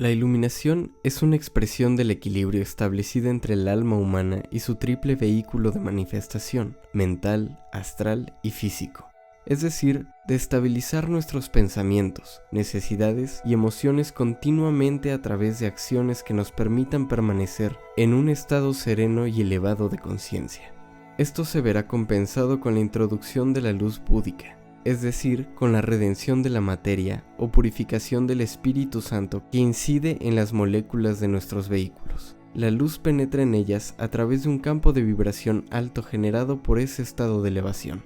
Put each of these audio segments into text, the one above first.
La iluminación es una expresión del equilibrio establecido entre el alma humana y su triple vehículo de manifestación, mental, astral y físico. Es decir, de estabilizar nuestros pensamientos, necesidades y emociones continuamente a través de acciones que nos permitan permanecer en un estado sereno y elevado de conciencia. Esto se verá compensado con la introducción de la luz búdica, es decir, con la redención de la materia o purificación del Espíritu Santo que incide en las moléculas de nuestros vehículos. La luz penetra en ellas a través de un campo de vibración alto generado por ese estado de elevación.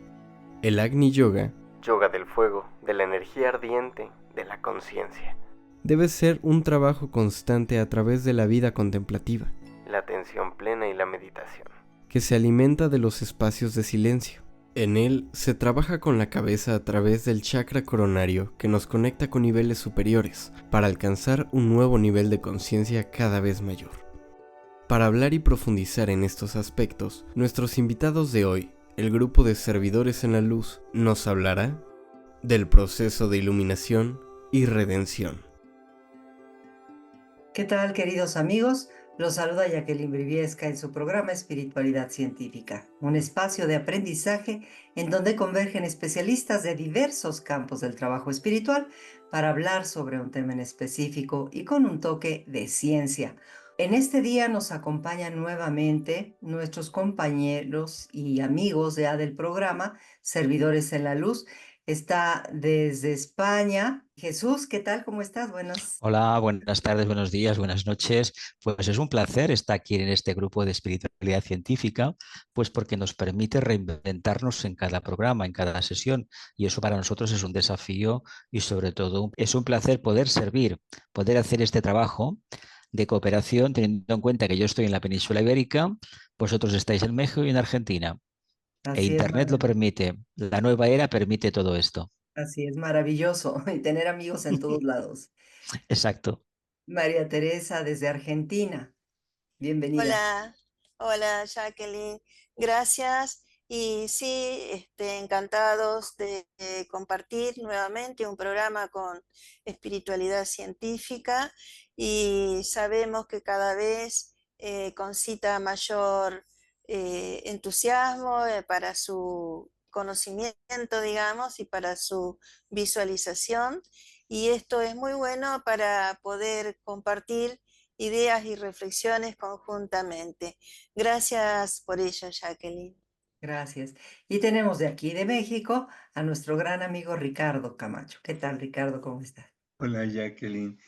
El Agni Yoga, yoga del fuego, de la energía ardiente, de la conciencia, debe ser un trabajo constante a través de la vida contemplativa, la atención plena y la meditación, que se alimenta de los espacios de silencio. En él se trabaja con la cabeza a través del chakra coronario que nos conecta con niveles superiores para alcanzar un nuevo nivel de conciencia cada vez mayor. Para hablar y profundizar en estos aspectos, nuestros invitados de hoy, el grupo de Servidores en la Luz, nos hablará del proceso de iluminación y redención. ¿Qué tal, queridos amigos? Los saluda Jacqueline Briviesca en su programa Espiritualidad Científica, un espacio de aprendizaje en donde convergen especialistas de diversos campos del trabajo espiritual para hablar sobre un tema en específico y con un toque de ciencia. En este día nos acompañan nuevamente nuestros compañeros y amigos ya del programa Servidores en la Luz. Está desde España. Jesús, ¿qué tal? ¿Cómo estás? Buenas. Hola, buenas tardes, buenos días, buenas noches. Pues es un placer estar aquí en este grupo de espiritualidad científica, pues porque nos permite reinventarnos en cada programa, en cada sesión, y eso para nosotros es un desafío y sobre todo es un placer poder servir, poder hacer este trabajo de cooperación, teniendo en cuenta que yo estoy en la península ibérica, vosotros estáis en México y en Argentina, e Así es, Internet lo permite, la nueva era permite todo esto. así es maravilloso y tener amigos en todos lados. Exacto. María Teresa desde Argentina, bienvenida. Hola, hola Jacqueline, gracias. Y sí, encantados de compartir nuevamente un programa con espiritualidad científica y sabemos que cada vez concita mayor entusiasmo para su conocimiento, digamos, y para su visualización. Y esto es muy bueno para poder compartir ideas y reflexiones conjuntamente. Gracias por ello, Jacqueline. Gracias. Y tenemos de aquí, de México, a nuestro gran amigo Ricardo Camacho. ¿Qué tal, Ricardo? ¿Cómo estás? Hola Jacqueline,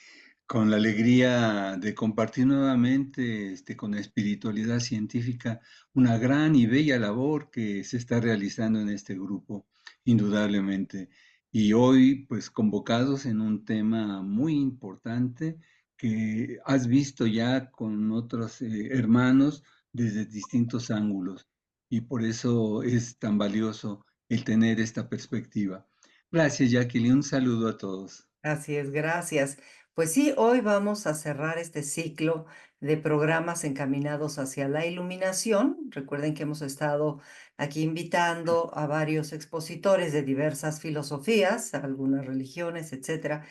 con la alegría de compartir nuevamente con la espiritualidad científica una gran y bella labor que se está realizando en este grupo, indudablemente. Y hoy, pues convocados en un tema muy importante que has visto ya con otros hermanos desde distintos ángulos. Y por eso es tan valioso el tener esta perspectiva. Gracias, Jacqueline. Un saludo a todos. Así es, gracias. Pues sí, hoy vamos a cerrar este ciclo de programas encaminados hacia la iluminación. Recuerden que hemos estado aquí invitando a varios expositores de diversas filosofías, algunas religiones, etcétera,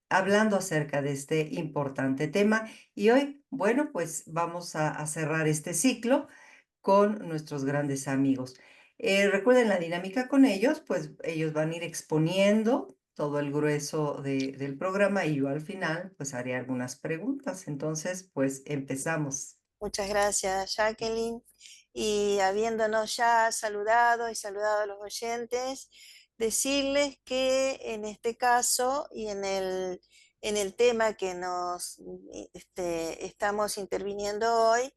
hablando acerca de este importante tema. Y hoy, bueno, pues vamos a cerrar este ciclo con nuestros grandes amigos. Recuerden la dinámica con ellos, pues ellos van a ir exponiendo todo el grueso del programa y yo al final pues haré algunas preguntas. Entonces, pues empezamos. Muchas gracias, Jacqueline. Y habiéndonos ya saludado y saludado a los oyentes, decirles que en este caso y en el tema que nos estamos interviniendo hoy,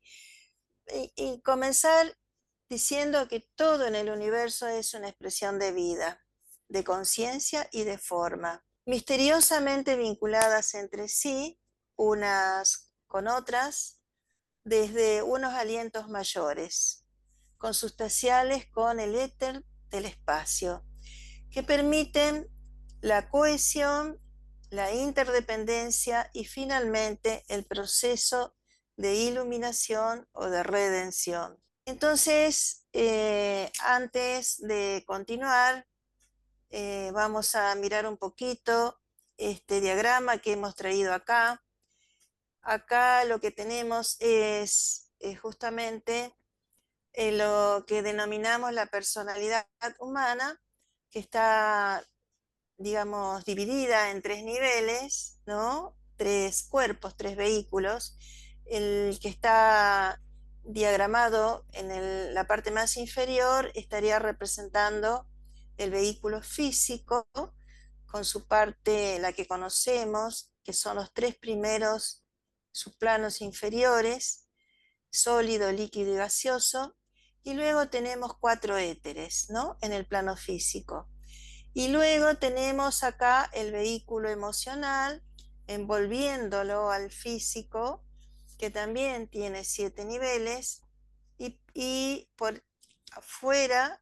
y comenzar diciendo que todo en el universo es una expresión de vida, de conciencia y de forma, misteriosamente vinculadas entre sí, unas con otras, desde unos alientos mayores, consustanciales con el éter del espacio, que permiten la cohesión, la interdependencia y finalmente el proceso de iluminación o de redención. Entonces, antes de continuar, vamos a mirar un poquito este diagrama que hemos traído acá, acá lo que tenemos es justamente lo que denominamos la personalidad humana, que está, digamos, dividida en 3 niveles, ¿no? 3 cuerpos, 3 vehículos. El que está diagramado en la parte más inferior estaría representando el vehículo físico, con su parte, la que conocemos, que son los 3 primeros subplanos inferiores, sólido, líquido y gaseoso, y luego tenemos 4 éteres, ¿no? En el plano físico. Y luego tenemos acá el vehículo emocional, envolviéndolo al físico, que también tiene 7 niveles, y por afuera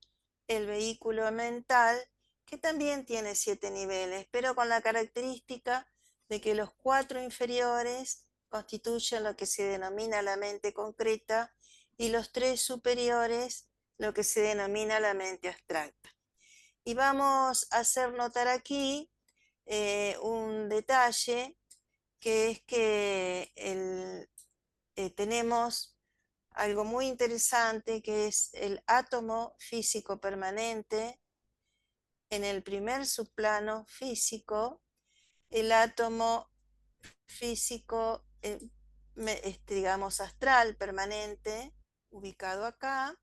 el vehículo mental, que también tiene 7 niveles, pero con la característica de que los 4 inferiores constituyen lo que se denomina la mente concreta y los 3 superiores lo que se denomina la mente abstracta. Y vamos a hacer notar aquí un detalle, que es que tenemos algo muy interesante, que es el átomo físico permanente en el primer subplano físico, el átomo físico, digamos, astral permanente, ubicado acá,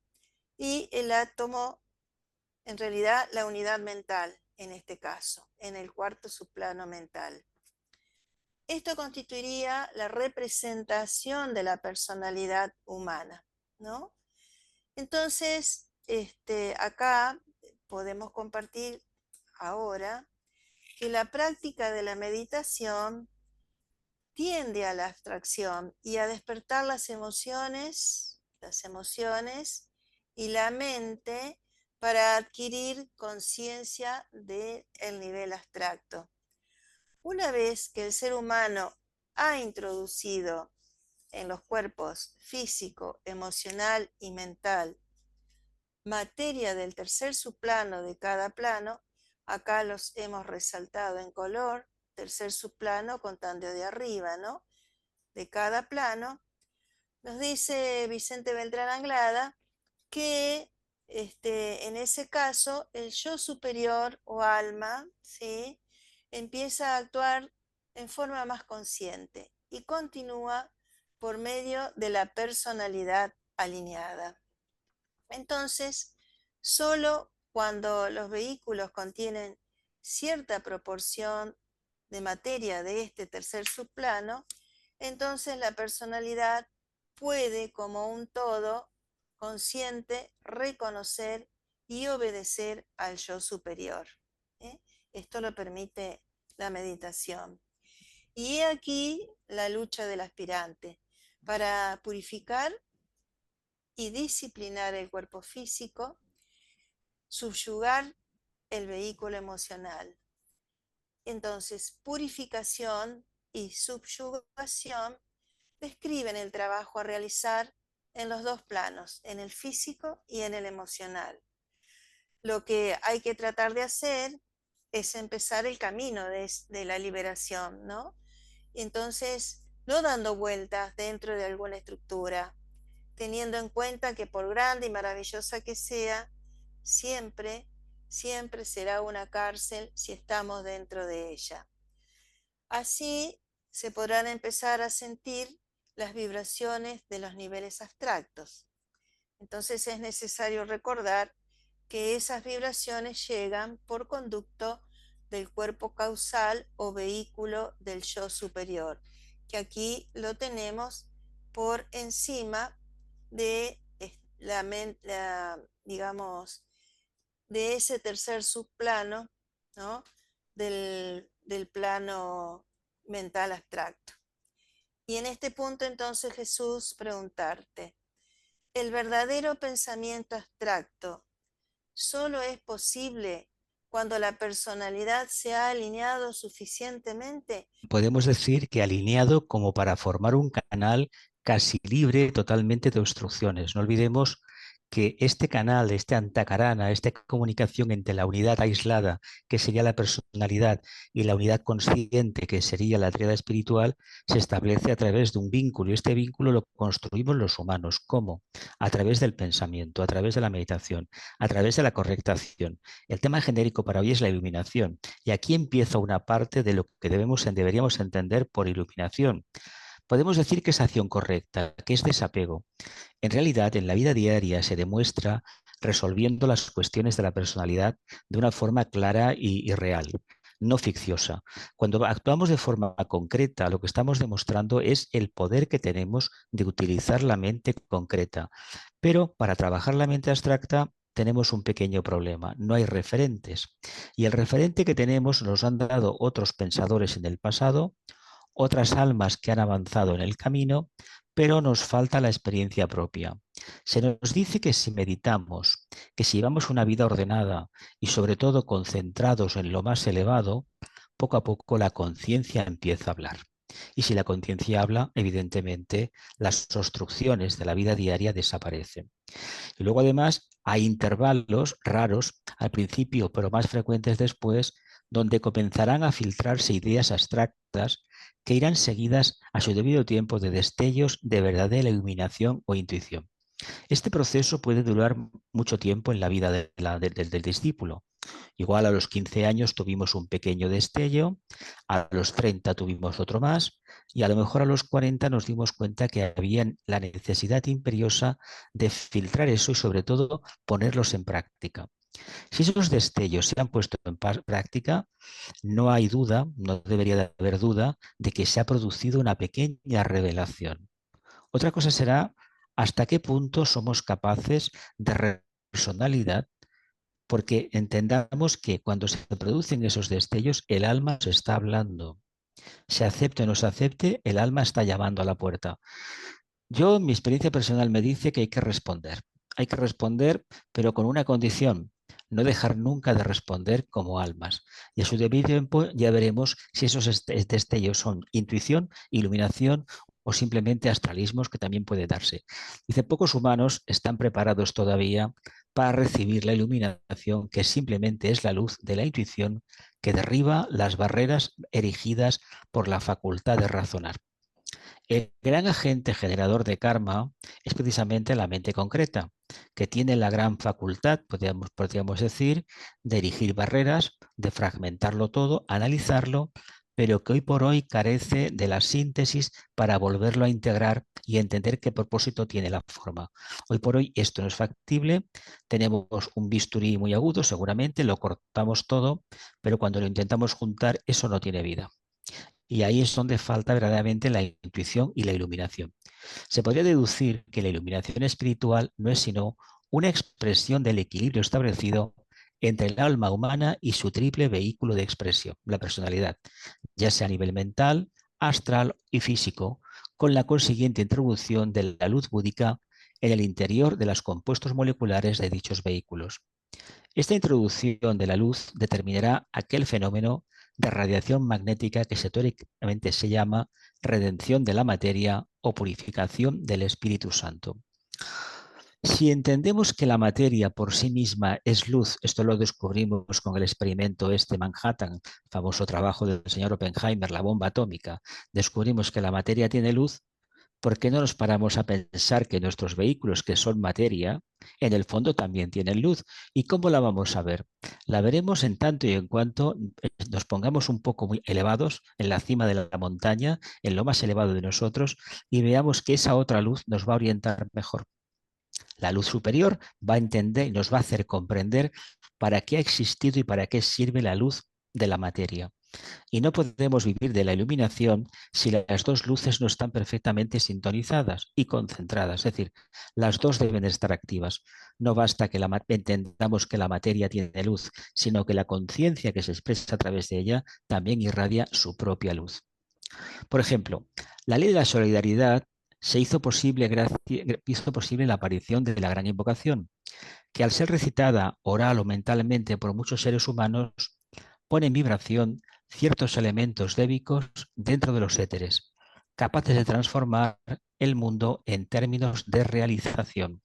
y el átomo, en realidad la unidad mental, en este caso, en el cuarto subplano mental. Esto constituiría la representación de la personalidad humana, ¿no? Entonces, acá podemos compartir ahora que la práctica de la meditación tiende a la abstracción y a despertar las emociones y la mente para adquirir conciencia del nivel abstracto. Una vez que el ser humano ha introducido en los cuerpos físico, emocional y mental materia del tercer subplano de cada plano, acá los hemos resaltado en color, tercer subplano contando de arriba, ¿no? De cada plano, nos dice Vicente Beltrán Anglada que en ese caso el yo superior o alma, ¿sí?, empieza a actuar en forma más consciente y continúa por medio de la personalidad alineada. Entonces, solo cuando los vehículos contienen cierta proporción de materia de este tercer subplano, entonces la personalidad puede, como un todo consciente, reconocer y obedecer al yo superior. Esto lo permite la meditación. Y he aquí la lucha del aspirante para purificar y disciplinar el cuerpo físico, subyugar el vehículo emocional. Entonces, purificación y subyugación describen el trabajo a realizar en los 2 planos, en el físico y en el emocional. Lo que hay que tratar de hacer es empezar el camino de la liberación, ¿no? Entonces, no dando vueltas dentro de alguna estructura, teniendo en cuenta que por grande y maravillosa que sea, siempre será una cárcel si estamos dentro de ella. Así se podrán empezar a sentir las vibraciones de los niveles abstractos. Entonces es necesario recordar que esas vibraciones llegan por conducto del cuerpo causal o vehículo del yo superior, que aquí lo tenemos por encima de digamos, de ese tercer subplano, ¿no?, del plano mental abstracto. Y en este punto entonces Jesús preguntarte, ¿el verdadero pensamiento abstracto solo es posible cuando la personalidad se ha alineado suficientemente? Podemos decir que alineado como para formar un canal casi libre totalmente de obstrucciones. No olvidemos que este canal, este antacarana, esta comunicación entre la unidad aislada, que sería la personalidad, y la unidad consciente, que sería la tríada espiritual, se establece a través de un vínculo. Y este vínculo lo construimos los humanos. ¿Cómo? A través del pensamiento, a través de la meditación, a través de la correcta acción. El tema genérico para hoy es la iluminación. Y aquí empieza una parte de lo que deberíamos entender por iluminación. Podemos decir que es acción correcta, que es desapego. En realidad, en la vida diaria se demuestra resolviendo las cuestiones de la personalidad de una forma clara y real, no ficcionosa. Cuando actuamos de forma concreta, lo que estamos demostrando es el poder que tenemos de utilizar la mente concreta. Pero para trabajar la mente abstracta tenemos un pequeño problema, no hay referentes. Y el referente que tenemos nos han dado otros pensadores en el pasado, otras almas que han avanzado en el camino, pero nos falta la experiencia propia. Se nos dice que si meditamos, que si llevamos una vida ordenada y sobre todo concentrados en lo más elevado, poco a poco la conciencia empieza a hablar. Y si la conciencia habla, evidentemente las obstrucciones de la vida diaria desaparecen. Y luego además hay intervalos raros al principio, pero más frecuentes después, donde comenzarán a filtrarse ideas abstractas que irán seguidas a su debido tiempo de destellos de verdadera iluminación o intuición. Este proceso puede durar mucho tiempo en la vida del discípulo. Igual a los 15 años tuvimos un pequeño destello, a los 30 tuvimos otro más y a lo mejor a los 40 nos dimos cuenta que había la necesidad imperiosa de filtrar eso y sobre todo ponerlos en práctica. Si esos destellos se han puesto en práctica, no hay duda, no debería de haber duda, de que se ha producido una pequeña revelación. Otra cosa será hasta qué punto somos capaces de personalidad, porque entendamos que cuando se producen esos destellos, el alma se está hablando. Se acepte o no se acepte, el alma está llamando a la puerta. Yo, mi experiencia personal me dice que hay que responder. Hay que responder, pero con una condición: no dejar nunca de responder como almas. Y a su debido tiempo ya veremos si esos destellos son intuición, iluminación o simplemente astralismos, que también puede darse. Dice, pocos humanos están preparados todavía para recibir la iluminación, que simplemente es la luz de la intuición que derriba las barreras erigidas por la facultad de razonar. El gran agente generador de karma es precisamente la mente concreta, que tiene la gran facultad, podríamos decir, de erigir barreras, de fragmentarlo todo, analizarlo, pero que hoy por hoy carece de la síntesis para volverlo a integrar y entender qué propósito tiene la forma. Hoy por hoy esto no es factible, tenemos un bisturí muy agudo, seguramente lo cortamos todo, pero cuando lo intentamos juntar, eso no tiene vida. Y ahí es donde falta verdaderamente la intuición y la iluminación. Se podría deducir que la iluminación espiritual no es sino una expresión del equilibrio establecido entre el alma humana y su triple vehículo de expresión, la personalidad, ya sea a nivel mental, astral y físico, con la consiguiente introducción de la luz búdica en el interior de los compuestos moleculares de dichos vehículos. Esta introducción de la luz determinará aquel fenómeno de radiación magnética que teóricamente se llama redención de la materia o purificación del Espíritu Santo. Si entendemos que la materia por sí misma es luz, esto lo descubrimos con el experimento Manhattan, famoso trabajo del señor Oppenheimer, la bomba atómica, descubrimos que la materia tiene luz. ¿Por qué no nos paramos a pensar que nuestros vehículos, que son materia, en el fondo también tienen luz? ¿Y cómo la vamos a ver? La veremos en tanto y en cuanto nos pongamos un poco muy elevados en la cima de la montaña, en lo más elevado de nosotros, y veamos que esa otra luz nos va a orientar mejor. La luz superior va a entender y nos va a hacer comprender para qué ha existido y para qué sirve la luz de la materia. Y no podemos vivir de la iluminación si las dos luces no están perfectamente sintonizadas y concentradas. Es decir, las dos deben estar activas. No basta que entendamos que la materia tiene luz, sino que la conciencia que se expresa a través de ella también irradia su propia luz. Por ejemplo, la ley de la solidaridad hizo posible la aparición de la gran invocación, que al ser recitada oral o mentalmente por muchos seres humanos, pone en vibración ciertos elementos débicos dentro de los éteres, capaces de transformar el mundo en términos de realización.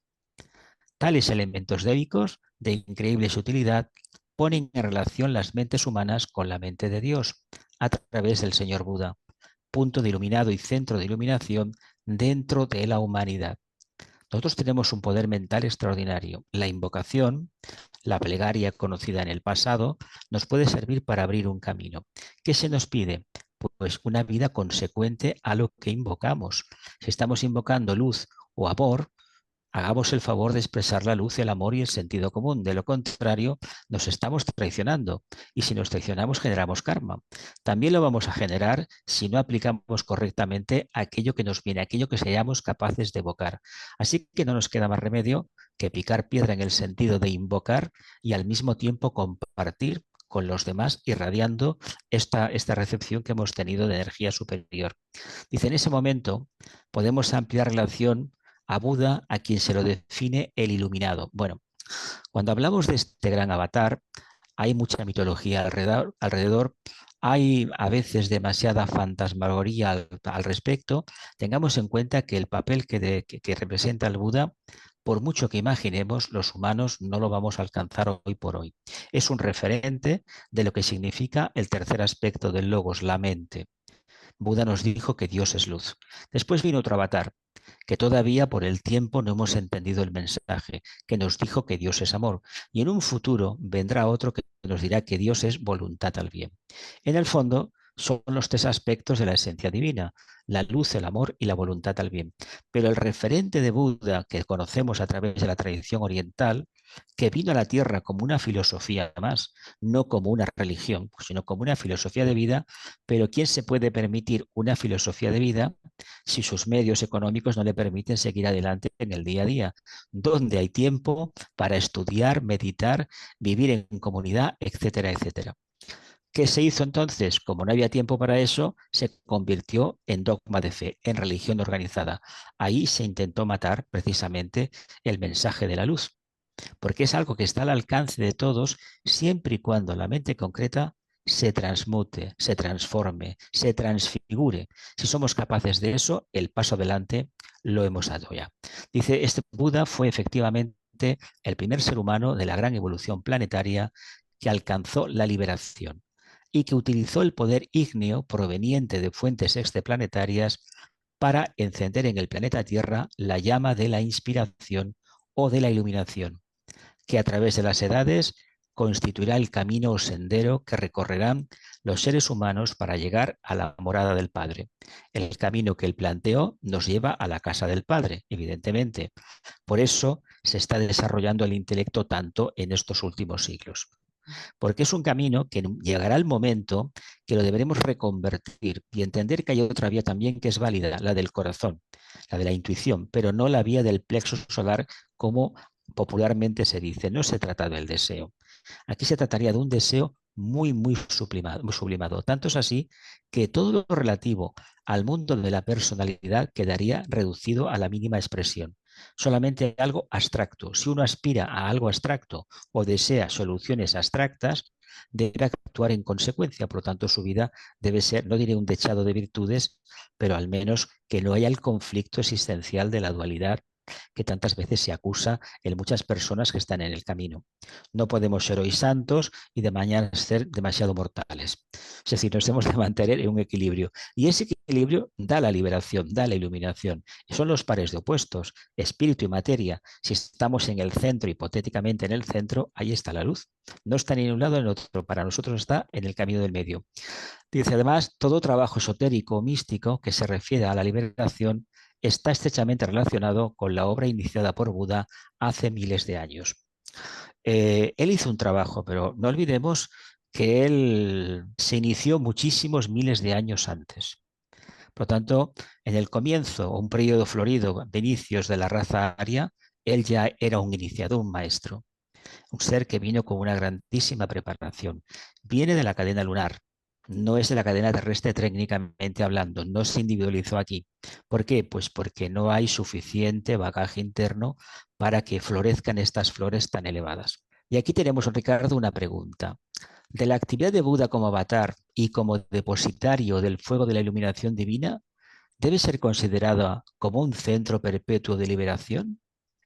Tales elementos débicos, de increíble sutilidad, ponen en relación las mentes humanas con la mente de Dios, a través del Señor Buda, punto de iluminado y centro de iluminación dentro de la humanidad. Nosotros tenemos un poder mental extraordinario. La invocación, la plegaria conocida en el pasado, nos puede servir para abrir un camino. ¿Qué se nos pide? Pues una vida consecuente a lo que invocamos. Si estamos invocando luz o amor, hagamos el favor de expresar la luz, el amor y el sentido común. De lo contrario, nos estamos traicionando. Y si nos traicionamos, generamos karma. También lo vamos a generar si no aplicamos correctamente aquello que nos viene, aquello que seamos capaces de evocar. Así que no nos queda más remedio que picar piedra en el sentido de invocar y al mismo tiempo compartir con los demás, irradiando esta recepción que hemos tenido de energía superior. Dice, en ese momento podemos ampliar relación a Buda, a quien se lo define el iluminado. Bueno, cuando hablamos de este gran avatar, hay mucha mitología alrededor, hay a veces demasiada fantasmagoría al respecto. Tengamos en cuenta que el papel que representa el Buda, por mucho que imaginemos, los humanos no lo vamos a alcanzar hoy por hoy. Es un referente de lo que significa el tercer aspecto del logos, la mente. Buda nos dijo que Dios es luz. Después vino otro avatar, que todavía por el tiempo no hemos entendido el mensaje, que nos dijo que Dios es amor. Y en un futuro vendrá otro que nos dirá que Dios es voluntad al bien. En el fondo, son los tres aspectos de la esencia divina, la luz, el amor y la voluntad al bien. Pero el referente de Buda, que conocemos a través de la tradición oriental, que vino a la tierra como una filosofía más, no como una religión, sino como una filosofía de vida, pero ¿quién se puede permitir una filosofía de vida si sus medios económicos no le permiten seguir adelante en el día a día? ¿Dónde hay tiempo para estudiar, meditar, vivir en comunidad, etcétera, etcétera? ¿Qué se hizo entonces? Como no había tiempo para eso, se convirtió en dogma de fe, en religión organizada. Ahí se intentó matar precisamente el mensaje de la luz, porque es algo que está al alcance de todos siempre y cuando la mente concreta se transmute, se transforme, se transfigure. Si somos capaces de eso, el paso adelante lo hemos dado ya. Dice, este Buda fue efectivamente el primer ser humano de la gran evolución planetaria que alcanzó la liberación y que utilizó el poder ígneo proveniente de fuentes extraplanetarias para encender en el planeta Tierra la llama de la inspiración o de la iluminación, que a través de las edades constituirá el camino o sendero que recorrerán los seres humanos para llegar a la morada del Padre. El camino que él planteó nos lleva a la casa del Padre, evidentemente. Por eso se está desarrollando el intelecto tanto en estos últimos siglos. Porque es un camino que llegará el momento que lo deberemos reconvertir y entender que hay otra vía también que es válida, la del corazón, la de la intuición, pero no la vía del plexo solar como popularmente se dice. No se trata del deseo. Aquí se trataría de un deseo muy sublimado. Tanto es así que todo lo relativo al mundo de la personalidad quedaría reducido a la mínima expresión. Solamente algo abstracto. Si uno aspira a algo abstracto o desea soluciones abstractas, debe actuar en consecuencia. Por lo tanto, su vida debe ser, no diré un dechado de virtudes, pero al menos que no haya el conflicto existencial de la dualidad que tantas veces se acusa en muchas personas que están en el camino. No podemos ser hoy santos y de mañana ser demasiado mortales. Es decir, nos hemos de mantener en un equilibrio. Y ese equilibrio da la liberación, da la iluminación. Y son los pares de opuestos, espíritu y materia. Si estamos en el centro, hipotéticamente en el centro, ahí está la luz. No está ni en un lado ni en otro. Para nosotros está en el camino del medio. Dice además, todo trabajo esotérico o místico que se refiere a la liberación está estrechamente relacionado con la obra iniciada por Buda hace miles de años. Él hizo un trabajo, pero no olvidemos que él se inició muchísimos miles de años antes. Por lo tanto, en el comienzo, un periodo florido de inicios de la raza aria, él ya era un iniciado, un maestro, un ser que vino con una grandísima preparación. Viene de la cadena lunar. No es de la cadena terrestre técnicamente hablando, no se individualizó aquí. ¿Por qué? Pues porque no hay suficiente bagaje interno para que florezcan estas flores tan elevadas. Y aquí tenemos, Ricardo, una pregunta. ¿De la actividad de Buda como avatar y como depositario del fuego de la iluminación divina, debe ser considerada como un centro perpetuo de liberación?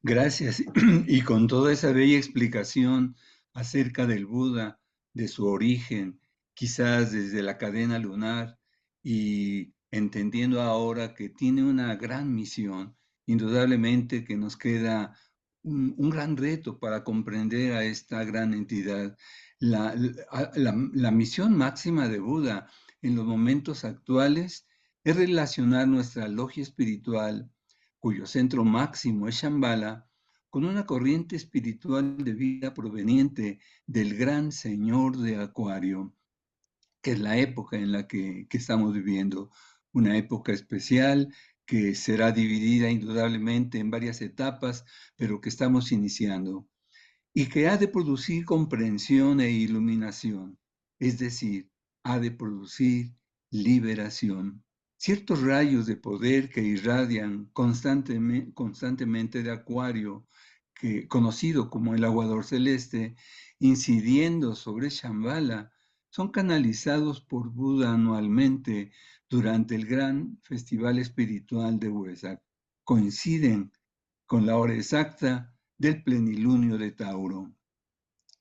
Gracias. Y con toda esa bella explicación acerca del Buda, de su origen, quizás desde la cadena lunar, y entendiendo ahora que tiene una gran misión, indudablemente que nos queda un gran reto para comprender a esta gran entidad. La misión máxima de Buda en los momentos actuales es relacionar nuestra logia espiritual, cuyo centro máximo es Shambhala, con una corriente espiritual de vida proveniente del gran señor de Acuario, que es la época en la que estamos viviendo, una época especial que será dividida indudablemente en varias etapas, pero que estamos iniciando, y que ha de producir comprensión e iluminación, es decir, ha de producir liberación. Ciertos rayos de poder que irradian constantemente de Acuario, conocido como el aguador celeste, incidiendo sobre Shambhala, son canalizados por Buda anualmente durante el gran festival espiritual de Wesak. Coinciden con la hora exacta del plenilunio de Tauro,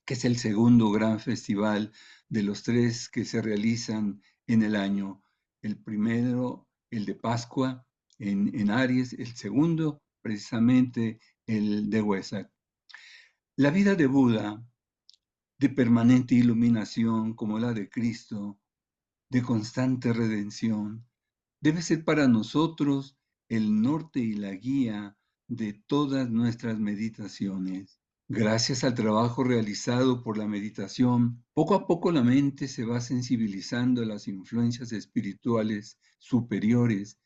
que es el segundo gran festival de los tres que se realizan en el año. El primero, el de Pascua en Aries, el segundo, precisamente, el de Wesak. La vida de Buda, de permanente iluminación como la de Cristo, de constante redención, debe ser para nosotros el norte y la guía de todas nuestras meditaciones. Gracias al trabajo realizado por la meditación, poco a poco la mente se va sensibilizando a las influencias espirituales superiores,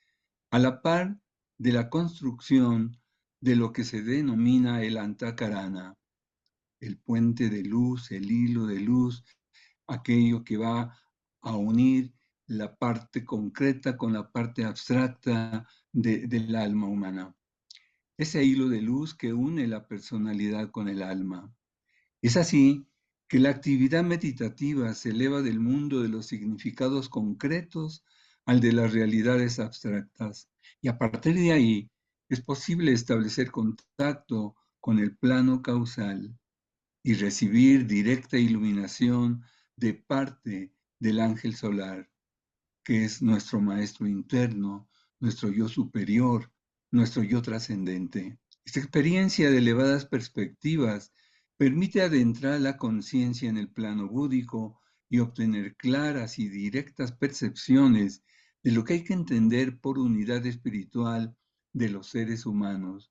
a la par de la construcción de lo que se denomina el Antakarana, el puente de luz, el hilo de luz, aquello que va a unir la parte concreta con la parte abstracta del alma humana. Ese hilo de luz que une la personalidad con el alma. Es así que la actividad meditativa se eleva del mundo de los significados concretos al de las realidades abstractas. Y a partir de ahí es posible establecer contacto con el plano causal y recibir directa iluminación de parte del ángel solar, que es nuestro maestro interno, nuestro yo superior, nuestro yo trascendente. Esta experiencia de elevadas perspectivas permite adentrar la conciencia en el plano búdico y obtener claras y directas percepciones de lo que hay que entender por unidad espiritual de los seres humanos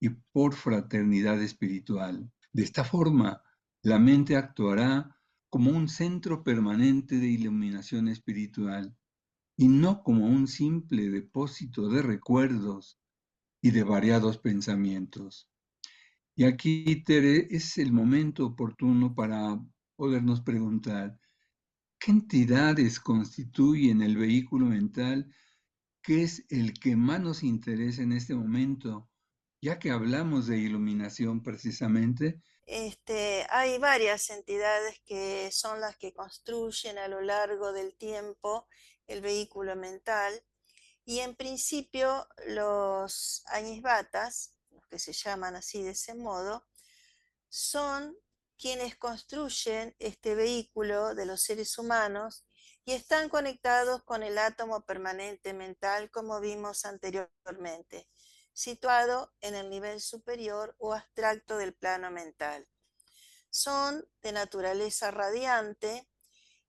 y por fraternidad espiritual. De esta forma, la mente actuará como un centro permanente de iluminación espiritual y no como un simple depósito de recuerdos y de variados pensamientos. Y aquí, Tere, es el momento oportuno para podernos preguntar, ¿qué entidades constituyen el vehículo mental que es el que más nos interesa en este momento, ya que hablamos de iluminación precisamente? Hay varias entidades que son las que construyen a lo largo del tiempo el vehículo mental, y en principio los Añisbatas, los que se llaman así de ese modo, son quienes construyen este vehículo de los seres humanos y están conectados con el átomo permanente mental, como vimos anteriormente, situado en el nivel superior o abstracto del plano mental. Son de naturaleza radiante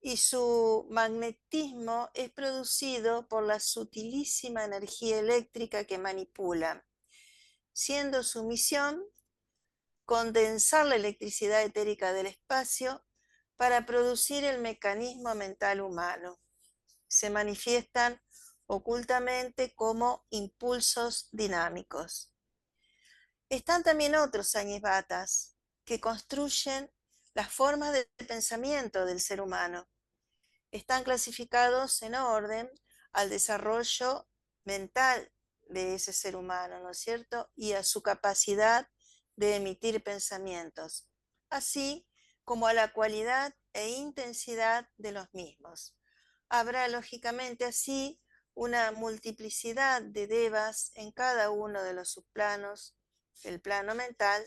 y su magnetismo es producido por la sutilísima energía eléctrica que manipulan, siendo su misión condensar la electricidad etérica del espacio para producir el mecanismo mental humano. Se manifiestan ocultamente como impulsos dinámicos. Están también otros Añisbatas que construyen las formas de pensamiento del ser humano. Están clasificados en orden al desarrollo mental de ese ser humano, ¿no es cierto? Y a su capacidad de emitir pensamientos, así como a la cualidad e intensidad de los mismos. Habrá lógicamente así una multiplicidad de devas en cada uno de los subplanos el plano mental,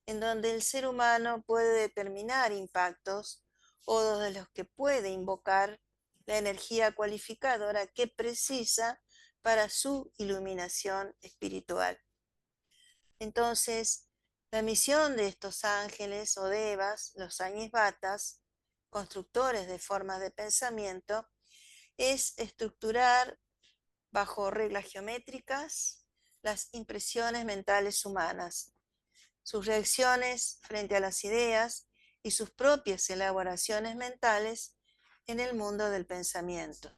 en donde el ser humano puede determinar impactos o de los que puede invocar la energía cualificadora que precisa para su iluminación espiritual. Entonces, la misión de estos ángeles o devas, los Añisvatas, constructores de formas de pensamiento, es estructurar bajo reglas geométricas las impresiones mentales humanas, sus reacciones frente a las ideas y sus propias elaboraciones mentales en el mundo del pensamiento.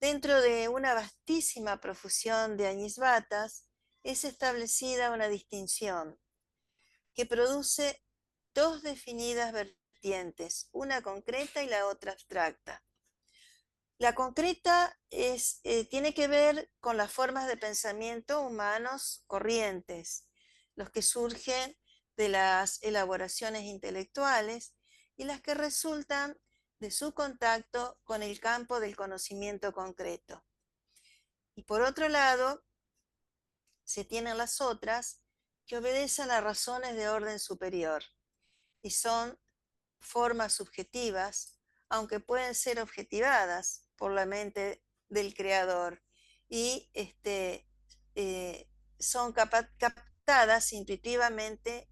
Dentro de una vastísima profusión de Añisvatas es establecida una distinción que produce dos definidas vertientes, una concreta y la otra abstracta. La concreta tiene que ver con las formas de pensamiento humanos corrientes, los que surgen de las elaboraciones intelectuales y las que resultan de su contacto con el campo del conocimiento concreto. Y por otro lado, se tienen las otras que obedecen a razones de orden superior y son formas subjetivas, aunque pueden ser objetivadas por la mente del creador y son captadas intuitivamente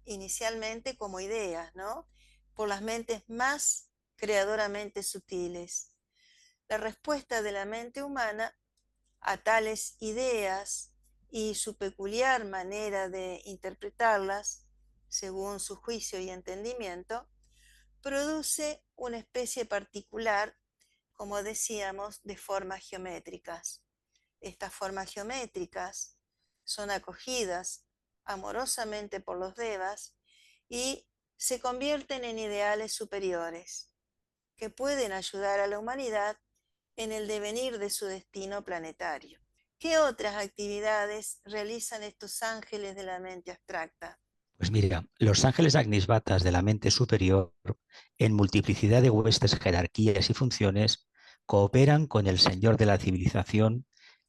inicialmente como ideas, ¿no? Por las mentes más creadoramente sutiles. La respuesta de la mente humana a tales ideas y su peculiar manera de interpretarlas, según su juicio y entendimiento, produce una especie particular, como decíamos, de formas geométricas. Estas formas geométricas son acogidas amorosamente por los devas y se convierten en ideales superiores que pueden ayudar a la humanidad en el devenir de su destino planetario. ¿Qué otras actividades realizan estos ángeles de la mente abstracta? Pues mira, los ángeles agnisvatas de la mente superior, en multiplicidad de huestes, jerarquías y funciones, cooperan con el Señor de la civilización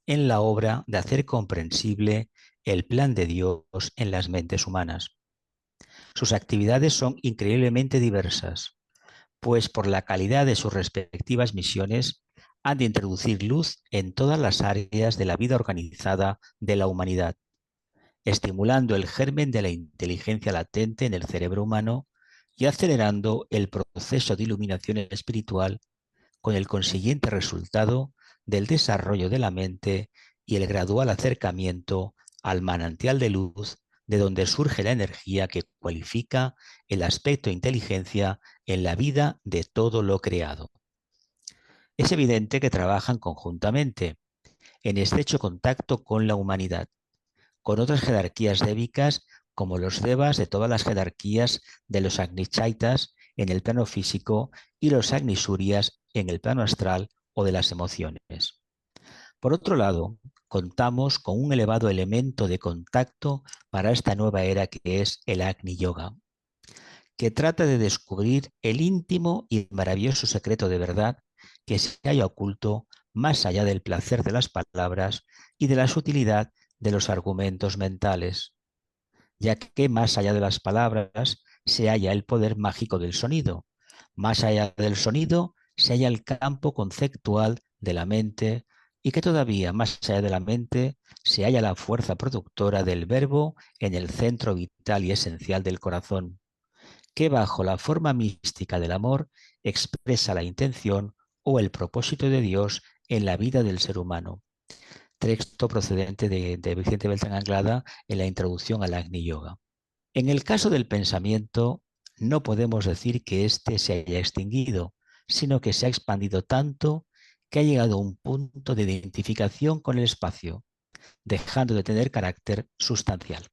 en la obra de hacer comprensible el plan de Dios en las mentes humanas. Sus actividades son increíblemente diversas, pues por la calidad de sus respectivas misiones han de introducir luz en todas las áreas de la vida organizada de la humanidad, estimulando el germen de la inteligencia latente en el cerebro humano y acelerando el proceso de iluminación espiritual, con el consiguiente resultado del desarrollo de la mente y el gradual acercamiento al manantial de luz de donde surge la energía que cualifica el aspecto inteligencia en la vida de todo lo creado. Es evidente que trabajan conjuntamente, en estrecho contacto con la humanidad, con otras jerarquías débicas como los devas de todas las jerarquías de los agnichaitas en el plano físico y los agnisurias en el plano astral o de las emociones. Por otro lado, contamos con un elevado elemento de contacto para esta nueva era que es el Agni Yoga, que trata de descubrir el íntimo y maravilloso secreto de verdad que se halla oculto más allá del placer de las palabras y de la sutilidad de los argumentos mentales, ya que más allá de las palabras se halla el poder mágico del sonido, más allá del sonido se halla el campo conceptual de la mente y que todavía más allá de la mente se halla la fuerza productora del verbo en el centro vital y esencial del corazón, que bajo la forma mística del amor expresa la intención o el propósito de Dios en la vida del ser humano. Texto procedente de Vicente Beltrán Anglada en la introducción al Agni Yoga. En el caso del pensamiento, no podemos decir que éste se haya extinguido, sino que se ha expandido tanto que ha llegado a un punto de identificación con el espacio, dejando de tener carácter sustancial.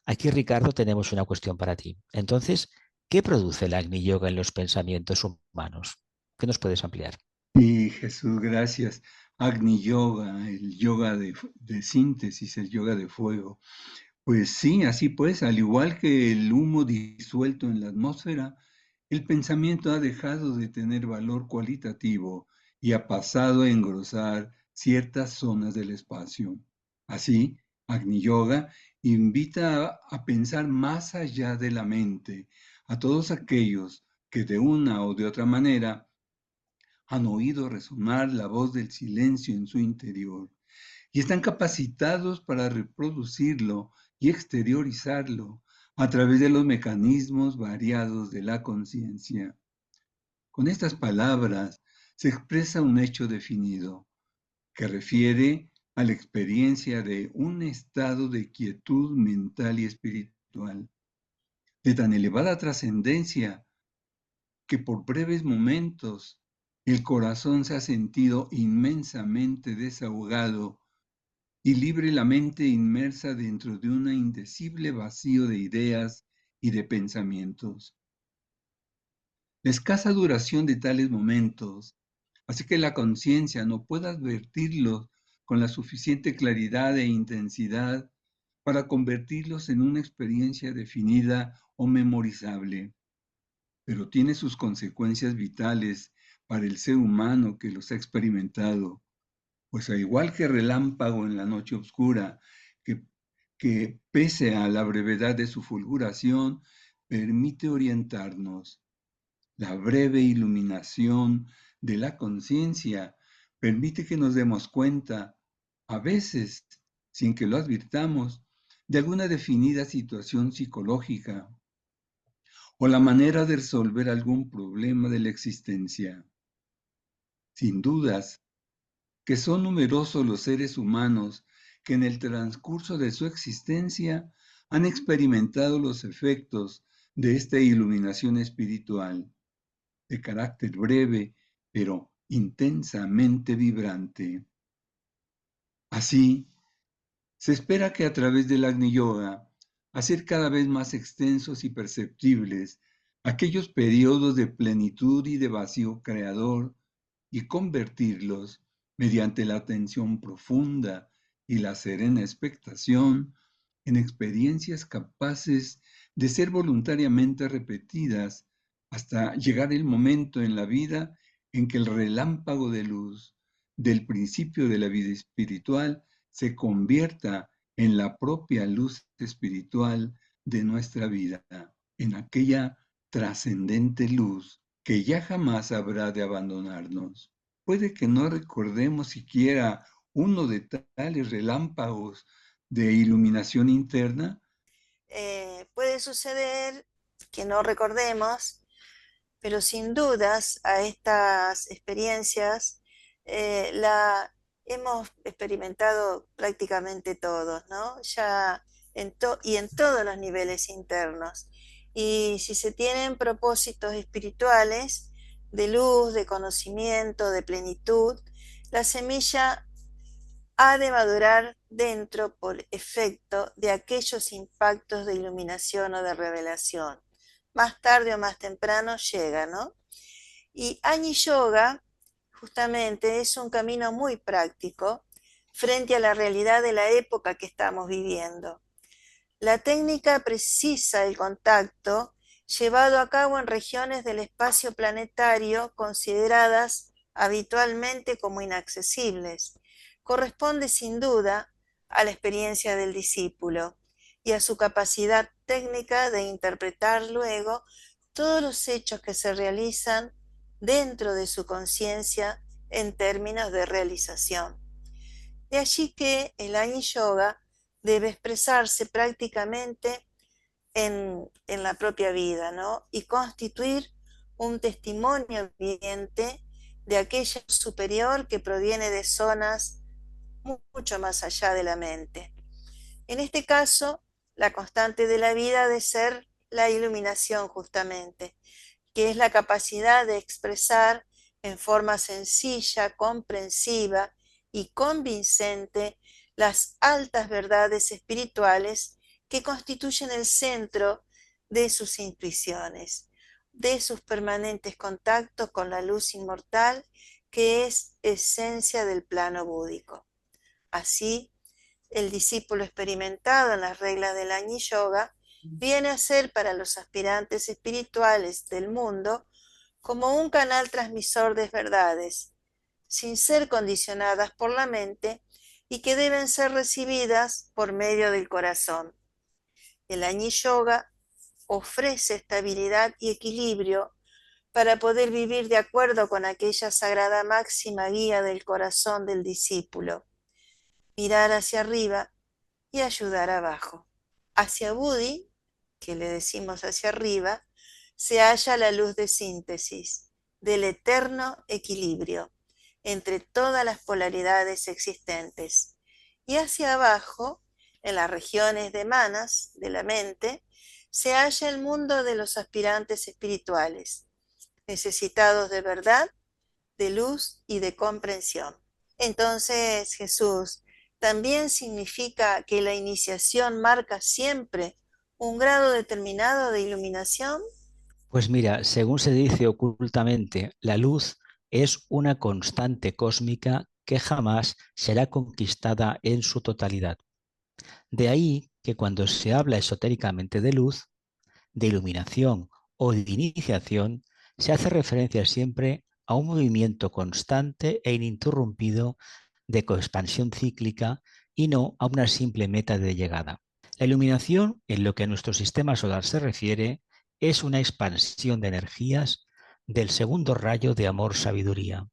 Aquí, Ricardo, tenemos una cuestión para ti. Entonces, ¿qué produce el Agni Yoga en los pensamientos humanos? ¿Qué nos puedes ampliar? Sí, Jesús, gracias. Agni Yoga, el yoga de síntesis, el yoga de fuego. Pues sí, así pues, al igual que el humo disuelto en la atmósfera, el pensamiento ha dejado de tener valor cualitativo y ha pasado a engrosar ciertas zonas del espacio. Así, Agni Yoga invita a pensar más allá de la mente a todos aquellos que de una o de otra manera han oído resonar la voz del silencio en su interior y están capacitados para reproducirlo y exteriorizarlo a través de los mecanismos variados de la conciencia. Con estas palabras se expresa un hecho definido que refiere a la experiencia de un estado de quietud mental y espiritual, de tan elevada trascendencia que por breves momentos el corazón se ha sentido inmensamente desahogado y libre la mente inmersa dentro de un indecible vacío de ideas y de pensamientos. La escasa duración de tales momentos hace que la conciencia no pueda advertirlos con la suficiente claridad e intensidad para convertirlos en una experiencia definida o memorizable, pero tiene sus consecuencias vitales para el ser humano que los ha experimentado, pues al igual que relámpago en la noche oscura, que pese a la brevedad de su fulguración, permite orientarnos. La breve iluminación de la conciencia permite que nos demos cuenta, a veces sin que lo advirtamos, de alguna definida situación psicológica o la manera de resolver algún problema de la existencia. Sin dudas, que son numerosos los seres humanos que en el transcurso de su existencia han experimentado los efectos de esta iluminación espiritual, de carácter breve, pero intensamente vibrante. Así, se espera que a través del Agni Yoga, hacer cada vez más extensos y perceptibles aquellos periodos de plenitud y de vacío creador y convertirlos, mediante la atención profunda y la serena expectación, en experiencias capaces de ser voluntariamente repetidas hasta llegar el momento en la vida en que el relámpago de luz del principio de la vida espiritual se convierta en la propia luz espiritual de nuestra vida, en aquella trascendente luz que ya jamás habrá de abandonarnos. Puede que no recordemos siquiera uno de tales relámpagos de iluminación interna. Puede suceder que no recordemos, pero sin dudas a estas experiencias la hemos experimentado prácticamente todos, ¿no? Ya y en todos los niveles internos. Y si se tienen propósitos espirituales de luz, de conocimiento, de plenitud, la semilla ha de madurar dentro por efecto de aquellos impactos de iluminación o de revelación. Más tarde o más temprano llega, ¿no? Y Agni Yoga justamente es un camino muy práctico frente a la realidad de la época que estamos viviendo. La técnica precisa el contacto llevado a cabo en regiones del espacio planetario consideradas habitualmente como inaccesibles. Corresponde sin duda a la experiencia del discípulo y a su capacidad técnica de interpretar luego todos los hechos que se realizan dentro de su conciencia en términos de realización. De allí que el Agni Yoga debe expresarse prácticamente en la propia vida, ¿no? Y constituir un testimonio viviente de aquello superior que proviene de zonas mucho más allá de la mente. En este caso, la constante de la vida ha de ser la iluminación justamente, que es la capacidad de expresar en forma sencilla, comprensiva y convincente las altas verdades espirituales que constituyen el centro de sus intuiciones, de sus permanentes contactos con la luz inmortal que es esencia del plano búdico. Así, el discípulo experimentado en las reglas del Agni Yoga viene a ser para los aspirantes espirituales del mundo como un canal transmisor de verdades, sin ser condicionadas por la mente y que deben ser recibidas por medio del corazón. El Añi Yoga ofrece estabilidad y equilibrio para poder vivir de acuerdo con aquella sagrada máxima guía del corazón del discípulo: mirar hacia arriba y ayudar abajo. Hacia Budi, que le decimos hacia arriba, se halla la luz de síntesis del eterno equilibrio entre todas las polaridades existentes. Y hacia abajo, en las regiones de manas de la mente, se halla el mundo de los aspirantes espirituales, necesitados de verdad, de luz y de comprensión. Entonces, Jesús, también significa que la iniciación marca siempre un grado determinado de iluminación. Pues mira, según se dice ocultamente, la luz es una constante cósmica que jamás será conquistada en su totalidad. De ahí que cuando se habla esotéricamente de luz, de iluminación o de iniciación, se hace referencia siempre a un movimiento constante e ininterrumpido de coexpansión cíclica y no a una simple meta de llegada. La iluminación, en lo que a nuestro sistema solar se refiere, es una expansión de energías del segundo rayo de amor-sabiduría.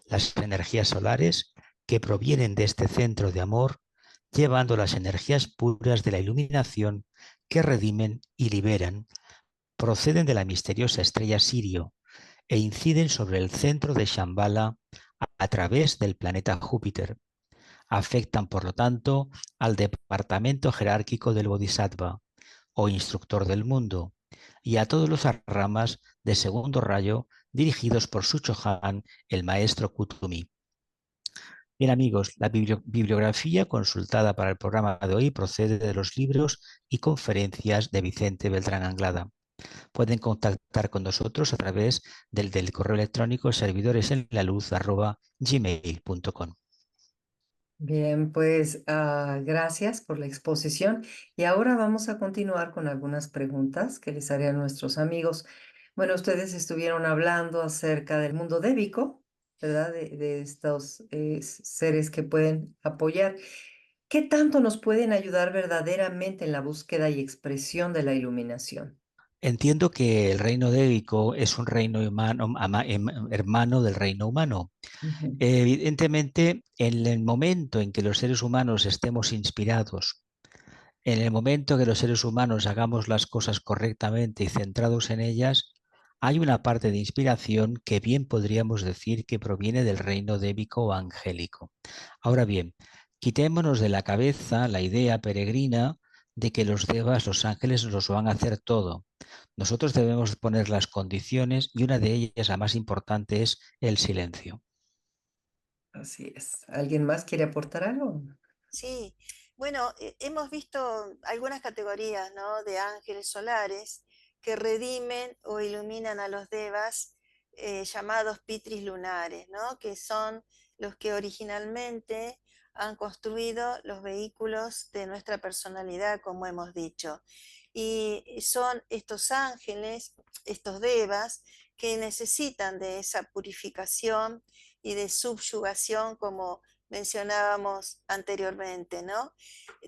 Las energías solares, que provienen de este centro de amor, llevando las energías puras de la iluminación que redimen y liberan, proceden de la misteriosa estrella Sirio e inciden sobre el centro de Shambhala a través del planeta Júpiter. Afectan, por lo tanto, al departamento jerárquico del Bodhisattva o instructor del mundo y a todos los ramas de segundo rayo dirigidos por su Chohan, el maestro Kutumi. Bien amigos, la bibliografía consultada para el programa de hoy procede de los libros y conferencias de Vicente Beltrán Anglada. Pueden contactar con nosotros a través del correo electrónico servidoresenlaluz@gmail.com. Bien, pues gracias por la exposición. Y ahora vamos a continuar con algunas preguntas que les haré a nuestros amigos. Bueno, ustedes estuvieron hablando acerca del mundo débico, ¿verdad? De estos seres que pueden apoyar. ¿Qué tanto nos pueden ayudar verdaderamente en la búsqueda y expresión de la iluminación? Entiendo que el reino débico es un reino humano, hermano del reino humano. Ujú. Evidentemente, en el momento en que los seres humanos estemos inspirados, en el momento que los seres humanos hagamos las cosas correctamente y centrados en ellas, hay una parte de inspiración que bien podríamos decir que proviene del reino débico o angélico. Ahora bien, quitémonos de la cabeza la idea peregrina de que los devas, los ángeles, nos lo van a hacer todo. Nosotros debemos poner las condiciones y una de ellas, la más importante, es el silencio. Así es. ¿Alguien más quiere aportar algo? Sí, bueno, hemos visto algunas categorías, ¿no?, de ángeles solares que redimen o iluminan a los devas, llamados pitris lunares, ¿no?, que son los que originalmente han construido los vehículos de nuestra personalidad, como hemos dicho. Y son estos ángeles, estos devas, que necesitan de esa purificación y de subyugación, como mencionábamos anteriormente, ¿no?,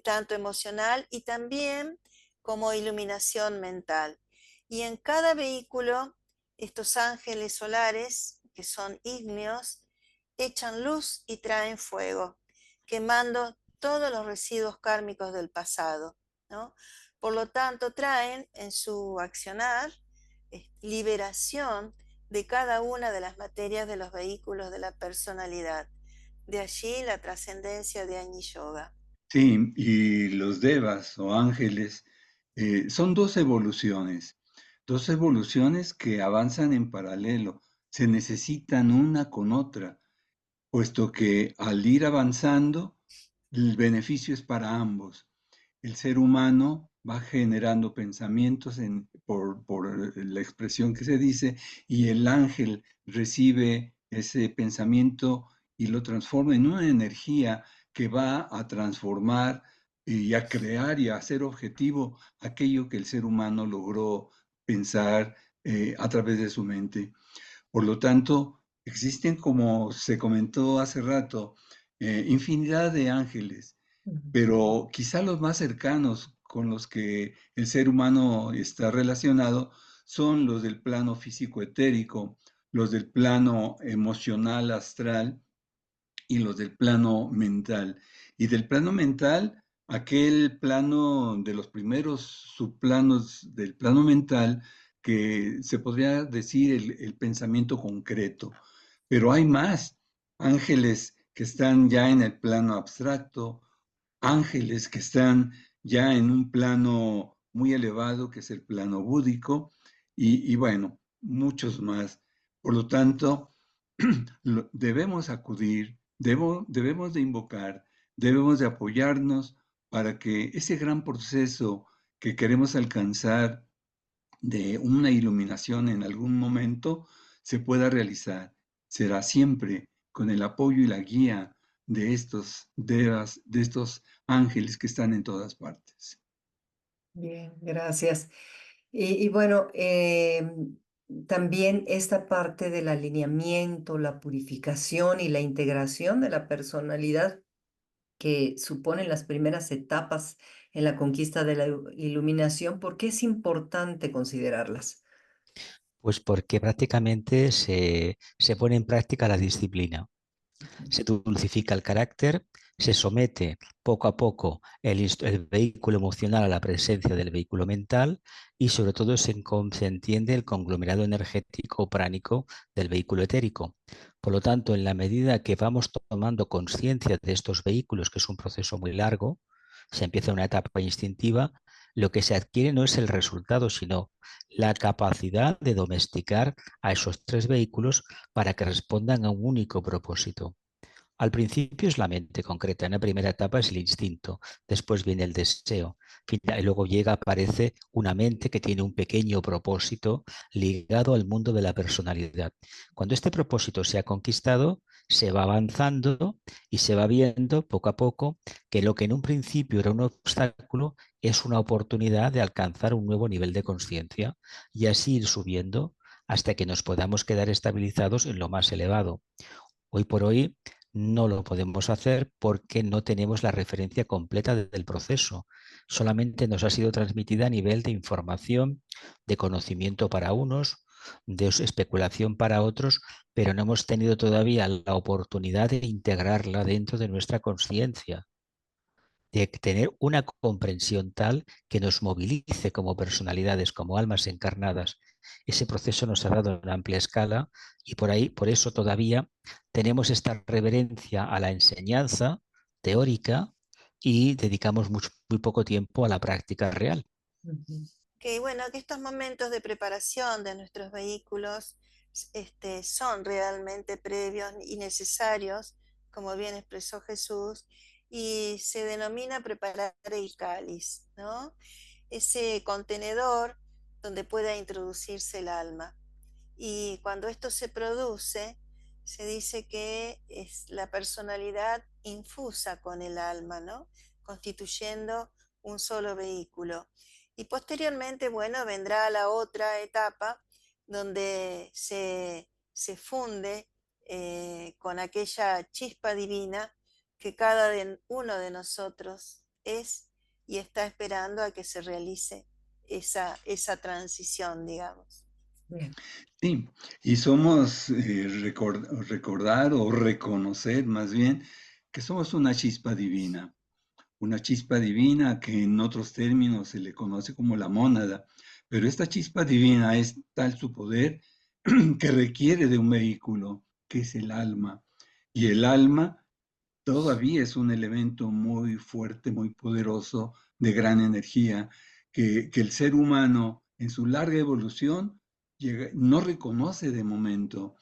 tanto emocional y también como iluminación mental. Y en cada vehículo, estos ángeles solares, que son ígneos, echan luz y traen fuego, quemando todos los residuos kármicos del pasado, ¿no? Por lo tanto, traen en su accionar liberación de cada una de las materias de los vehículos de la personalidad. De allí la trascendencia de Añi Yoga. Sí, y los devas o ángeles son dos evoluciones que avanzan en paralelo, se necesitan una con otra, puesto que al ir avanzando, el beneficio es para ambos. El ser humano va generando pensamientos por la expresión que se dice, y el ángel recibe ese pensamiento y lo transforma en una energía que va a transformar y a crear y a hacer objetivo aquello que el ser humano logró pensar a través de su mente. Por lo tanto, existen, como se comentó hace rato, infinidad de ángeles, Ujú. pero quizá los más cercanos con los que el ser humano está relacionado son los del plano físico etérico, los del plano emocional astral y los del plano mental. Y del plano mental, aquel plano de los primeros subplanos del plano mental, que se podría decir el pensamiento concreto. Pero hay más ángeles que están ya en el plano abstracto, ángeles que están ya en un plano muy elevado, que es el plano búdico, y bueno, muchos más. Por lo tanto, debemos acudir, debemos de invocar, debemos de apoyarnos para que ese gran proceso que queremos alcanzar de una iluminación en algún momento se pueda realizar. Será siempre con el apoyo y la guía de estos devas, de estos ángeles que están en todas partes. Bien, gracias. Y bueno, también esta parte del alineamiento, la purificación y la integración de la personalidad que suponen las primeras etapas en la conquista de la iluminación, ¿por qué es importante considerarlas? Pues porque prácticamente se pone en práctica la disciplina. Se dulcifica el carácter, se somete poco a poco el vehículo emocional a la presencia del vehículo mental y sobre todo se entiende el conglomerado energético pránico del vehículo etérico. Por lo tanto, en la medida que vamos tomando conciencia de estos vehículos, que es un proceso muy largo, se empieza una etapa instintiva, lo que se adquiere no es el resultado, sino la capacidad de domesticar a esos tres vehículos para que respondan a un único propósito. Al principio es la mente concreta, en la primera etapa es el instinto, después viene el deseo, y luego aparece una mente que tiene un pequeño propósito ligado al mundo de la personalidad. Cuando este propósito se ha conquistado, se va avanzando y se va viendo poco a poco que lo que en un principio era un obstáculo es una oportunidad de alcanzar un nuevo nivel de conciencia y así ir subiendo hasta que nos podamos quedar estabilizados en lo más elevado. Hoy por hoy no lo podemos hacer porque no tenemos la referencia completa del proceso. Solamente nos ha sido transmitida a nivel de información, de conocimiento para unos, de especulación para otros, pero no hemos tenido todavía la oportunidad de integrarla dentro de nuestra conciencia, de tener una comprensión tal que nos movilice como personalidades, como almas encarnadas. Ese proceso nos ha dado en amplia escala y por eso todavía tenemos esta reverencia a la enseñanza teórica y dedicamos muy poco tiempo a la práctica real. Ujú. Que bueno, que estos momentos de preparación de nuestros vehículos son realmente previos y necesarios, como bien expresó Jesús, y se denomina preparar el cáliz, ¿no? Ese contenedor donde pueda introducirse el alma. Y cuando esto se produce, se dice que es la personalidad infusa con el alma, ¿no? Constituyendo un solo vehículo. Y posteriormente, bueno, vendrá la otra etapa donde se funde con aquella chispa divina que cada uno de nosotros es y está esperando a que se realice esa transición, digamos. Bien. Sí, y somos recordar o reconocer más bien que somos una chispa divina que en otros términos se le conoce como la mónada, pero esta chispa divina es tal su poder que requiere de un vehículo, que es el alma, y el alma todavía es un elemento muy fuerte, muy poderoso, de gran energía, que el ser humano en su larga evolución no reconoce de momento.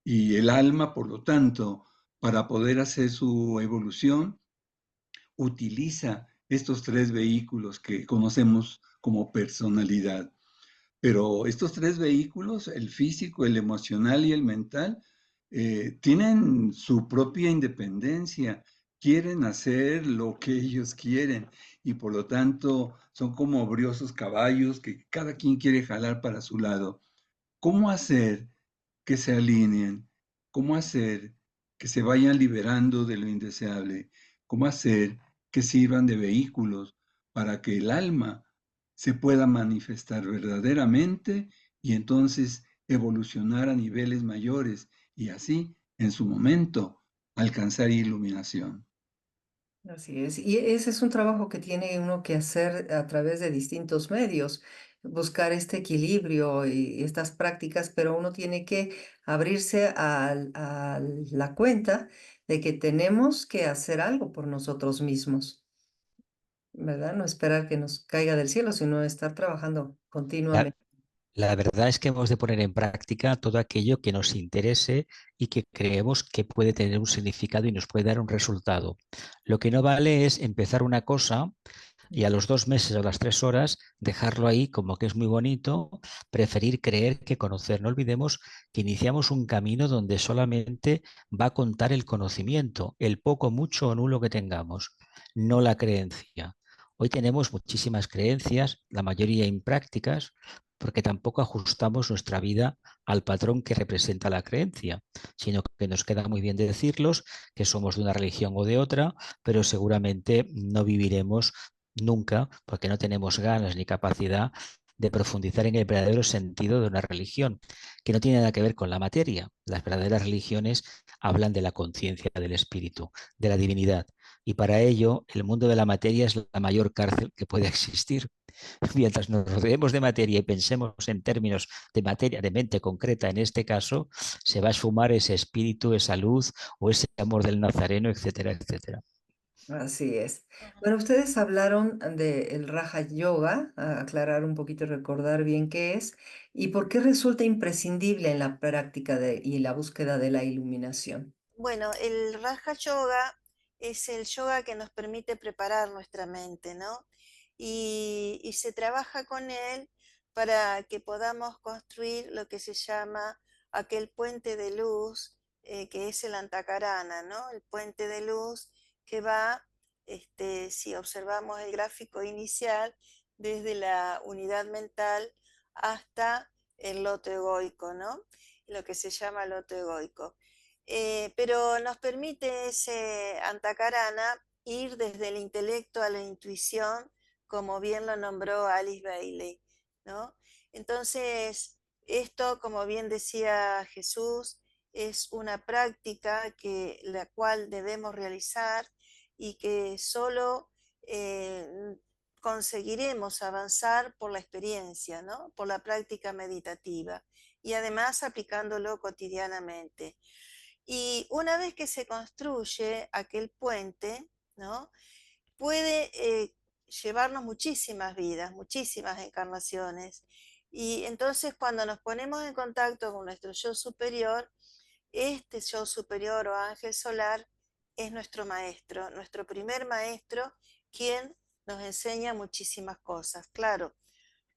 Y el alma, por lo tanto, para poder hacer su evolución, utiliza estos tres vehículos que conocemos como personalidad. Pero estos tres vehículos, el físico, el emocional y el mental, tienen su propia independencia, quieren hacer lo que ellos quieren y por lo tanto son como briosos caballos que cada quien quiere jalar para su lado. ¿Cómo hacer que se alineen? ¿Cómo hacer que se vayan liberando de lo indeseable, cómo hacer que sirvan de vehículos para que el alma se pueda manifestar verdaderamente y entonces evolucionar a niveles mayores y así, en su momento, alcanzar iluminación. Así es. Y ese es un trabajo que tiene uno que hacer a través de distintos medios, buscar este equilibrio y estas prácticas, pero uno tiene que abrirse a la cuenta de que tenemos que hacer algo por nosotros mismos, ¿verdad? No esperar que nos caiga del cielo, sino estar trabajando La, continuamente. la verdad es que hemos de poner en práctica todo aquello que nos interese y que creemos que puede tener un significado y nos puede dar un resultado. Lo que no vale es empezar una cosa y a los 2 meses o a las 3 horas dejarlo ahí como que es muy bonito, preferir creer que conocer. No olvidemos que iniciamos un camino donde solamente va a contar el conocimiento, el poco, mucho o nulo que tengamos, no la creencia. Hoy tenemos muchísimas creencias, la mayoría imprácticas, porque tampoco ajustamos nuestra vida al patrón que representa la creencia, sino que nos queda muy bien decirlos, que somos de una religión o de otra, pero seguramente no viviremos nunca, porque no tenemos ganas ni capacidad de profundizar en el verdadero sentido de una religión, que no tiene nada que ver con la materia. Las verdaderas religiones hablan de la conciencia del espíritu, de la divinidad, y para ello el mundo de la materia es la mayor cárcel que puede existir. Mientras nos rodeemos de materia y pensemos en términos de materia, de mente concreta en este caso, se va a esfumar ese espíritu, esa luz o ese amor del Nazareno, etcétera, etcétera. Así es. Ujú. Bueno, ustedes hablaron del Raja Yoga, a aclarar un poquito y recordar bien qué es y por qué resulta imprescindible en la práctica y la búsqueda de la iluminación. Bueno, el Raja Yoga es el yoga que nos permite preparar nuestra mente, ¿no? Y se trabaja con él para que podamos construir lo que se llama aquel puente de luz, que es el Antakarana, ¿no? El puente de luz que va, si observamos el gráfico inicial, desde la unidad mental hasta el loto egoico, ¿no? Lo que se llama loto egoico. Pero nos permite ese Antakarana ir desde el intelecto a la intuición, como bien lo nombró Alice Bailey, ¿no? Entonces, esto, como bien decía Jesús, es una práctica la cual debemos realizar y que solo conseguiremos avanzar por la experiencia, ¿no? Por la práctica meditativa y además aplicándolo cotidianamente. Y una vez que se construye aquel puente, ¿no? Puede llevarnos muchísimas vidas, muchísimas encarnaciones. Y entonces cuando nos ponemos en contacto con nuestro yo superior, este yo superior o ángel solar es nuestro maestro, nuestro primer maestro, quien nos enseña muchísimas cosas. Claro,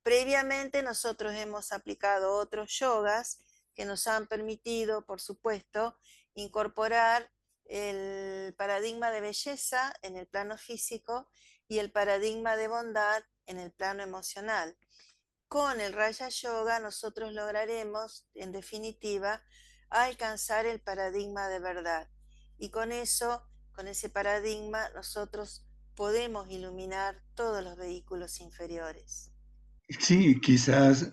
previamente nosotros hemos aplicado otros yogas que nos han permitido, por supuesto, incorporar el paradigma de belleza en el plano físico y el paradigma de bondad en el plano emocional. Con el Raja Yoga nosotros lograremos, en definitiva, alcanzar el paradigma de verdad. Y con eso, con ese paradigma, nosotros podemos iluminar todos los vehículos inferiores. Sí, quizás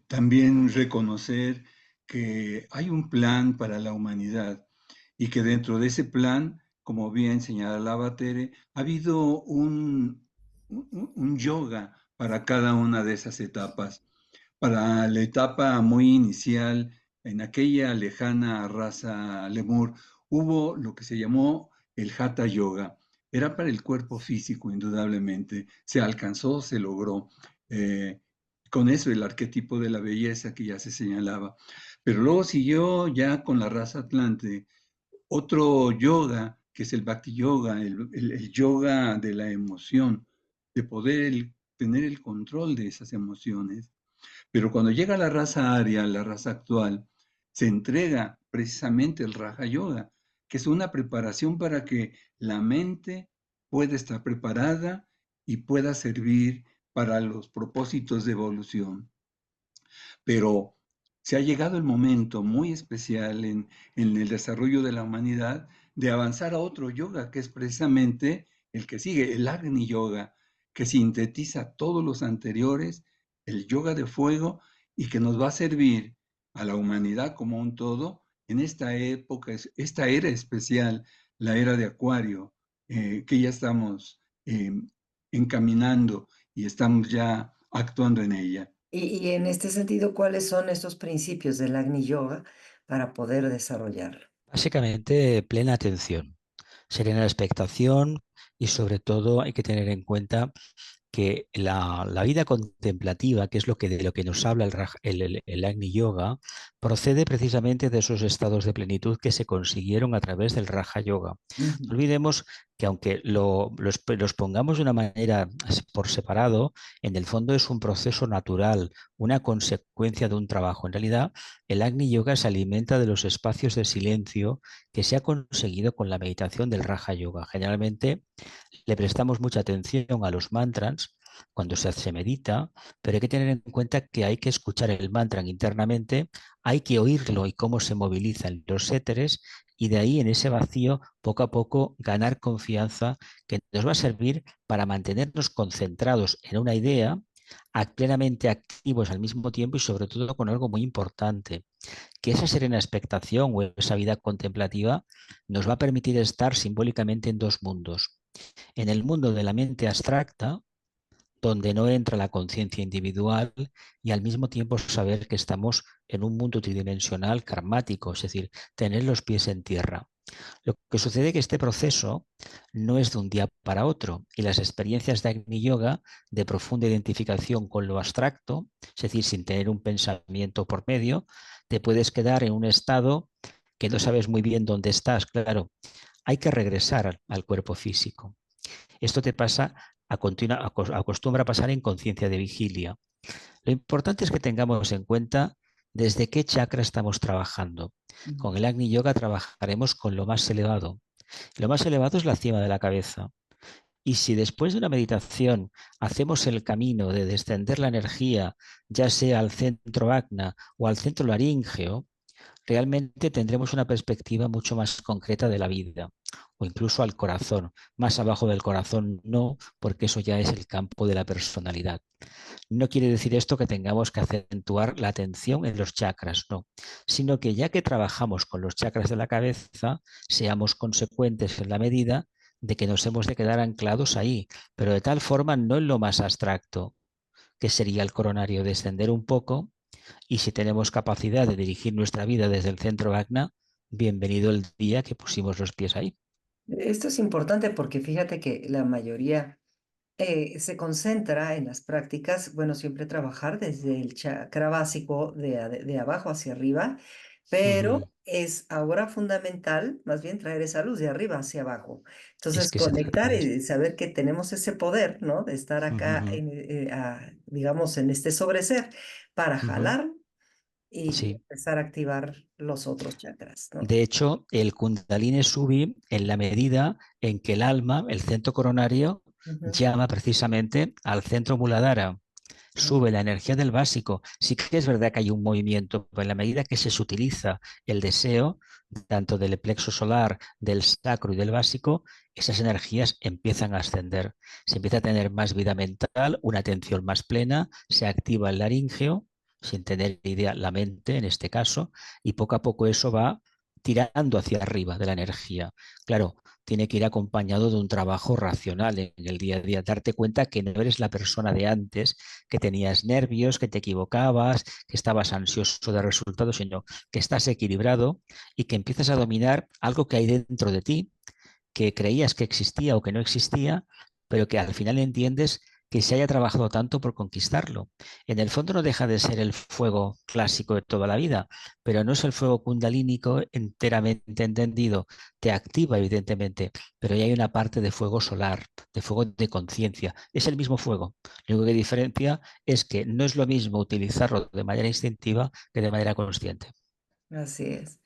también reconocer que hay un plan para la humanidad y que dentro de ese plan, como bien señalaba Tere, ha habido un yoga para cada una de esas etapas. Para la etapa muy inicial, en aquella lejana raza lemur, hubo lo que se llamó el Hatha Yoga. Era para el cuerpo físico, indudablemente. Se alcanzó, se logró. eh, con eso el arquetipo de la belleza que ya se señalaba. Pero luego siguió ya con la raza Atlante otro yoga, que es el Bhakti Yoga, el yoga de la emoción, de poder tener el control de esas emociones. Pero cuando llega la raza aria, la raza actual, se entrega precisamente el Raja Yoga, que es una preparación para que la mente pueda estar preparada y pueda servir para los propósitos de evolución. Pero se ha llegado el momento muy especial en el desarrollo de la humanidad de avanzar a otro yoga, que es precisamente el que sigue, el Agni Yoga, que sintetiza todos los anteriores, el yoga de fuego, y que nos va a servir a la humanidad como un todo en esta época, esta era especial, la era de Acuario, que ya estamos encaminando y estamos ya actuando en ella. Y en este sentido, ¿cuáles son estos principios del Agni Yoga para poder desarrollarlo? Básicamente, plena atención, serena expectación y sobre todo hay que tener en cuenta que la vida contemplativa, que es de lo que nos habla el Agni Yoga, procede precisamente de esos estados de plenitud que se consiguieron a través del Raja Yoga. No olvidemos que aunque los pongamos de una manera por separado, en el fondo es un proceso natural, una consecuencia de un trabajo. En realidad, el Agni Yoga se alimenta de los espacios de silencio que se ha conseguido con la meditación del Raja Yoga. Generalmente, le prestamos mucha atención a los mantras cuando se medita, pero hay que tener en cuenta que hay que escuchar el mantra internamente, hay que oírlo y cómo se movilizan los éteres, y de ahí en ese vacío poco a poco ganar confianza que nos va a servir para mantenernos concentrados en una idea, plenamente activos al mismo tiempo y sobre todo con algo muy importante, que esa serena expectación o esa vida contemplativa nos va a permitir estar simbólicamente en dos mundos. En el mundo de la mente abstracta, donde no entra la conciencia individual y al mismo tiempo saber que estamos en un mundo tridimensional karmático, es decir, tener los pies en tierra. Lo que sucede es que este proceso no es de un día para otro y las experiencias de Agni Yoga de profunda identificación con lo abstracto, es decir, sin tener un pensamiento por medio, te puedes quedar en un estado que no sabes muy bien dónde estás. Claro, hay que regresar al cuerpo físico. Esto te pasa acostumbra a pasar en conciencia de vigilia. Lo importante es que tengamos en cuenta desde qué chakra estamos trabajando. Con el Agni Yoga trabajaremos con lo más elevado. Lo más elevado es la cima de la cabeza. Y si después de una meditación hacemos el camino de descender la energía, ya sea al centro agna o al centro laríngeo, realmente tendremos una perspectiva mucho más concreta de la vida, o incluso al corazón. Más abajo del corazón no, porque eso ya es el campo de la personalidad. No quiere decir esto que tengamos que acentuar la atención en los chakras, no, sino que ya que trabajamos con los chakras de la cabeza, seamos consecuentes en la medida de que nos hemos de quedar anclados ahí, pero de tal forma no en lo más abstracto, que sería el coronario, descender un poco, y si tenemos capacidad de dirigir nuestra vida desde el centro Agna, bienvenido el día que pusimos los pies ahí. Esto es importante porque fíjate que la mayoría se concentra en las prácticas, bueno, siempre trabajar desde el chakra básico de abajo hacia arriba, pero Ujú. es ahora fundamental más bien traer esa luz de arriba hacia abajo. Es Entonces, que se trata conectar de eso. y saber que tenemos ese poder, ¿no? De estar acá, Ujú, digamos, en este sobreser para ujú. jalar y Sí. empezar a activar los otros chakras, ¿no? De hecho, el Kundalini sube en la medida en que el alma, el centro coronario, Ujú, llama precisamente al centro Muladhara. ujú, Sube la energía del básico. Sí que es verdad que hay un movimiento, pero en la medida que se utiliza el deseo, tanto del plexo solar, del sacro y del básico, esas energías empiezan a ascender. Se empieza a tener más vida mental, una atención más plena, se activa el laríngeo, sin tener idea la mente en este caso, y poco a poco eso va tirando hacia arriba de la energía. Claro, tiene que ir acompañado de un trabajo racional en el día a día, darte cuenta que no eres la persona de antes, que tenías nervios, que te equivocabas, que estabas ansioso de resultados, sino que estás equilibrado y que empiezas a dominar algo que hay dentro de ti, que creías que existía o que no existía, pero que al final entiendes que se haya trabajado tanto por conquistarlo. En el fondo no deja de ser el fuego clásico de toda la vida, pero no es el fuego kundalínico enteramente entendido. Te activa, evidentemente, pero ya hay una parte de fuego solar, de fuego de conciencia. Es el mismo fuego. Lo único que diferencia es que no es lo mismo utilizarlo de manera instintiva que de manera consciente. así es.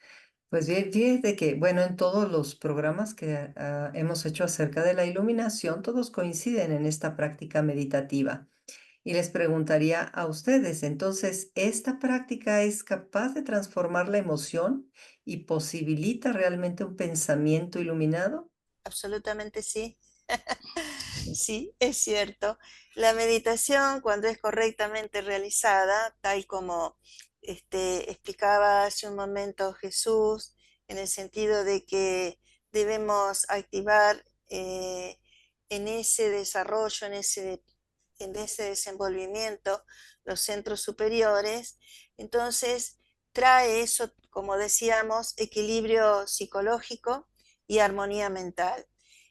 Pues bien, fíjate que, bueno, en todos los programas que hemos hecho acerca de la iluminación, todos coinciden en esta práctica meditativa. Y les preguntaría a ustedes, entonces, ¿esta práctica es capaz de transformar la emoción y posibilita realmente un pensamiento iluminado? Absolutamente sí. Sí, es cierto. La meditación, cuando es correctamente realizada, tal como explicaba hace un momento Jesús, en el sentido de que debemos activar en ese desarrollo, en ese desenvolvimiento, los centros superiores, entonces trae eso, como decíamos, equilibrio psicológico y armonía mental.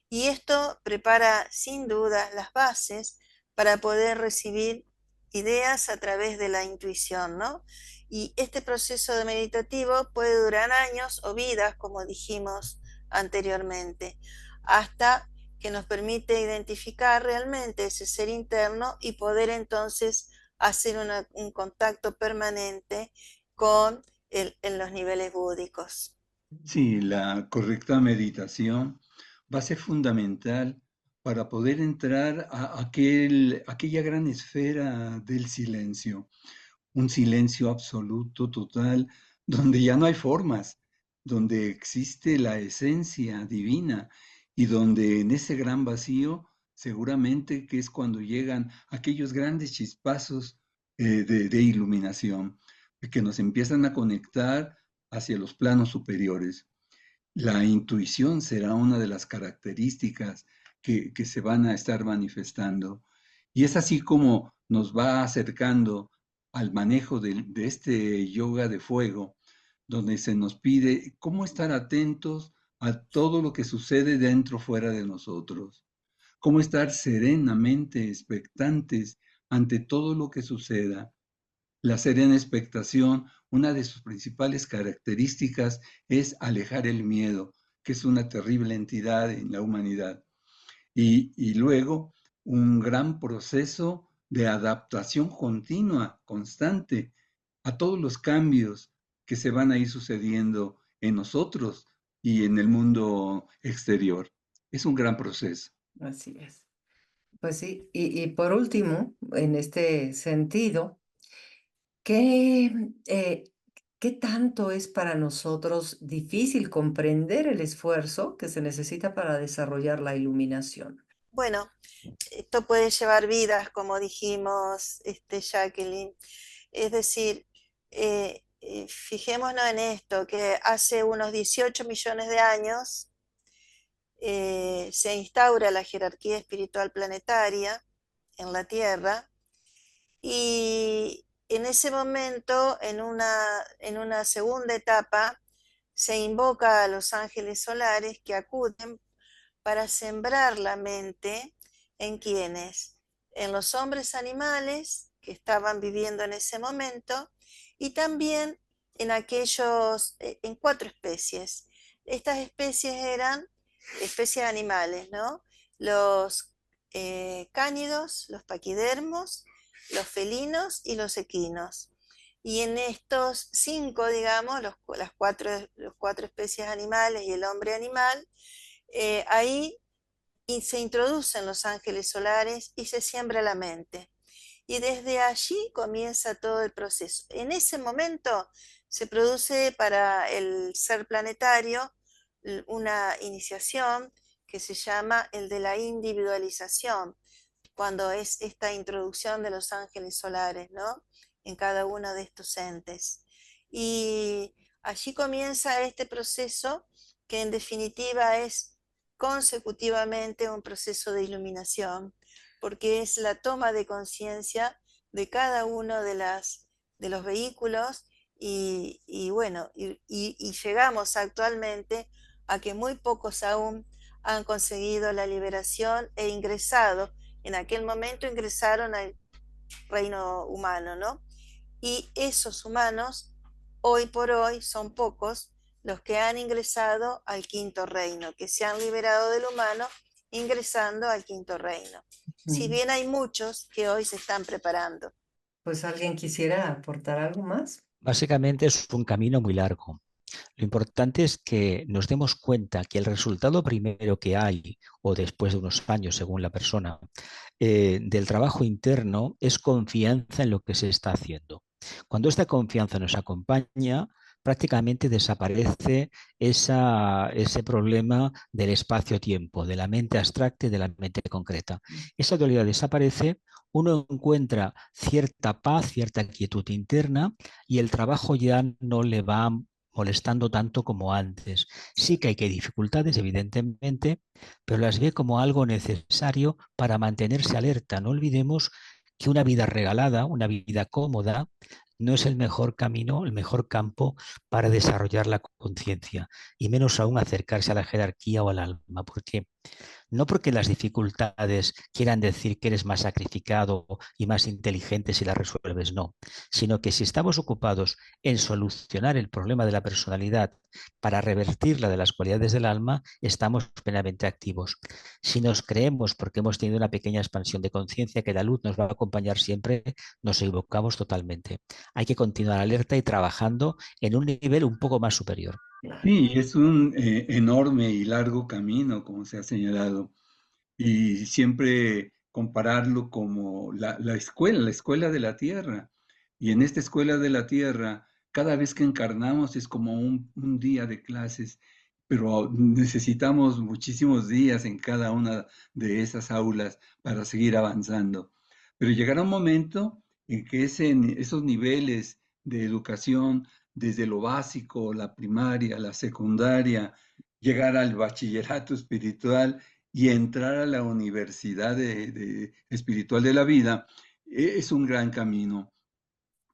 Y esto prepara sin duda las bases para poder recibir ideas a través de la intuición, ¿no? Y este proceso de meditativo puede durar años o vidas, como dijimos anteriormente, hasta que nos permite identificar realmente ese ser interno y poder entonces hacer un contacto permanente con en los niveles búdicos. Sí, la correcta meditación va a ser fundamental para poder entrar a aquella gran esfera del silencio, un silencio absoluto, total, donde ya no hay formas, donde existe la esencia divina y donde en ese gran vacío seguramente que es cuando llegan aquellos grandes chispazos de iluminación que nos empiezan a conectar hacia los planos superiores. La intuición será una de las características que se van a estar manifestando. Y es así como nos va acercando al manejo de este yoga de fuego, donde se nos pide cómo estar atentos a todo lo que sucede dentro, fuera de nosotros, cómo estar serenamente expectantes ante todo lo que suceda. La serena expectación, una de sus principales características es alejar el miedo, que es una terrible entidad en la humanidad. Y luego un gran proceso de adaptación continua, constante, a todos los cambios que se van a ir sucediendo en nosotros y en el mundo exterior. Es un gran proceso. Así es. Pues sí, y por último, en este sentido, ¿qué, qué tanto es para nosotros difícil comprender el esfuerzo que se necesita para desarrollar la iluminación? Bueno, esto puede llevar vidas, como dijimos, Jacqueline. Es decir, fijémonos en esto, que hace unos 18 millones de años se instaura la jerarquía espiritual planetaria en la Tierra y en ese momento, en una segunda etapa, se invoca a los ángeles solares que acuden para sembrar la mente en quienes, en los hombres animales que estaban viviendo en ese momento y también en aquellos, en 4 especies. Estas especies eran especies animales, ¿no? Los cánidos, los paquidermos, los felinos y los equinos. Y en estos 5, digamos, los cuatro especies animales y el hombre animal, ahí se introducen los ángeles solares y se siembra la mente. Y desde allí comienza todo el proceso. En ese momento se produce para el ser planetario una iniciación que se llama el de la individualización, cuando es esta introducción de los ángeles solares, ¿no? En cada uno de estos entes. Y allí comienza este proceso que en definitiva es consecutivamente un proceso de iluminación, porque es la toma de conciencia de cada uno de los vehículos y bueno, y llegamos actualmente a que muy pocos aún han conseguido la liberación e ingresado. En aquel momento ingresaron al reino humano, ¿no? Y esos humanos, hoy por hoy, son pocos los que han ingresado al quinto reino, que se han liberado del humano ingresando al quinto reino. Si bien hay muchos que hoy se están preparando. Pues alguien quisiera aportar algo más. Básicamente es un camino muy largo. Lo importante es que nos demos cuenta que el resultado primero que hay, o después de unos años, según la persona, del trabajo interno es confianza en lo que se está haciendo. Cuando esta confianza nos acompaña, prácticamente desaparece ese problema del espacio-tiempo, de la mente abstracta y de la mente concreta. Esa dualidad desaparece, uno encuentra cierta paz, cierta quietud interna y el trabajo ya no le va molestando tanto como antes. Sí que hay dificultades, evidentemente, pero las ve como algo necesario para mantenerse alerta. No olvidemos que una vida regalada, una vida cómoda, no es el mejor camino, el mejor campo para desarrollar la conciencia, y menos aún acercarse a la jerarquía o al alma, porque no porque las dificultades quieran decir que eres más sacrificado y más inteligente si las resuelves, no, sino que si estamos ocupados en solucionar el problema de la personalidad para revertir la de las cualidades del alma, estamos plenamente activos. Si nos creemos, porque hemos tenido una pequeña expansión de conciencia, que la luz nos va a acompañar siempre, nos equivocamos totalmente. Hay que continuar alerta y trabajando en un nivel un poco más superior. Sí, es un enorme y largo camino, como se ha señalado, y siempre compararlo como la escuela de la tierra. Y en esta escuela de la tierra, cada vez que encarnamos es como un día de clases, pero necesitamos muchísimos días en cada una de esas aulas para seguir avanzando. Pero llegará un momento en que esos niveles de educación, desde lo básico, la primaria, la secundaria, llegar al bachillerato espiritual y entrar a la universidad espiritual de la vida, es un gran camino.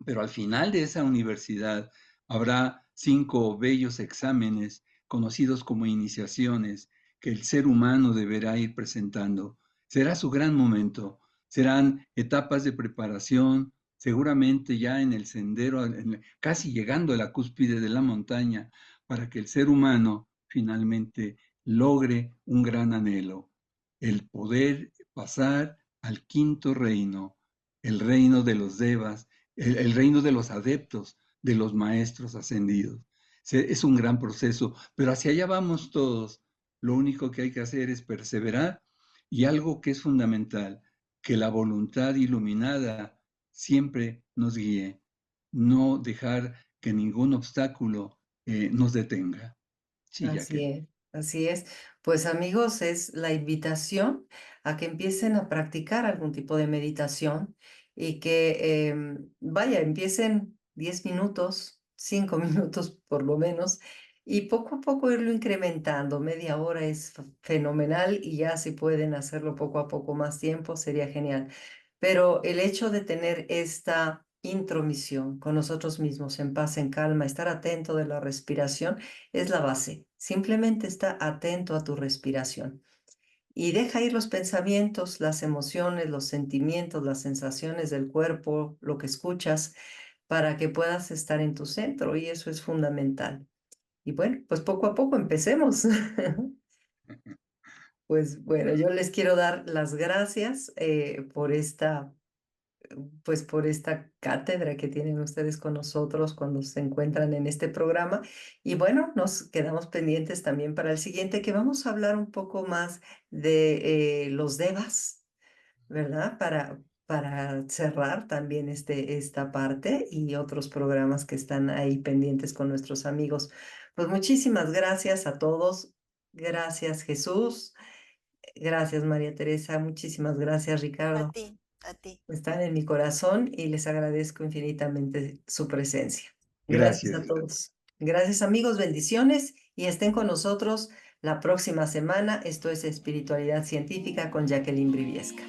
Pero al final de esa universidad habrá 5 bellos exámenes conocidos como iniciaciones que el ser humano deberá ir presentando. Será su gran momento. Serán etapas de preparación, seguramente ya en el sendero, casi llegando a la cúspide de la montaña, para que el ser humano finalmente logre un gran anhelo, el poder pasar al quinto reino, el reino de los devas, el reino de los adeptos, de los maestros ascendidos. Es un gran proceso, pero hacia allá vamos todos. Lo único que hay que hacer es perseverar y algo que es fundamental, que la voluntad iluminada siempre nos guíe, no dejar que ningún obstáculo nos detenga. Sí, ya Así que. es, así es. Pues amigos, es la invitación a que empiecen a practicar algún tipo de meditación y que, vaya, empiecen 10 minutos, 5 minutos por lo menos, y poco a poco irlo incrementando. Media hora es fenomenal y ya si pueden hacerlo poco a poco más tiempo, sería genial. Pero el hecho de tener esta intromisión con nosotros mismos, en paz, en calma, estar atento de la respiración, es la base. Simplemente está atento a tu respiración y deja ir los pensamientos, las emociones, los sentimientos, las sensaciones del cuerpo, lo que escuchas, para que puedas estar en tu centro y eso es fundamental. Y bueno, pues poco a poco empecemos. Pues bueno, yo les quiero dar las gracias por esta pues por esta cátedra que tienen ustedes con nosotros cuando se encuentran en este programa. Y bueno, nos quedamos pendientes también para el siguiente, que vamos a hablar un poco más de los devas, ¿verdad? Para cerrar también esta parte y otros programas que están ahí pendientes con nuestros amigos. Pues muchísimas gracias a todos. Gracias, Jesús. Gracias, María Teresa. Muchísimas gracias, A Ricardo. ti, a ti. Están en mi corazón y les agradezco infinitamente su presencia. Gracias Gracias. a todos. Gracias amigos, bendiciones y estén con nosotros la próxima semana. Esto es Espiritualidad Científica con Jacqueline Briviesca.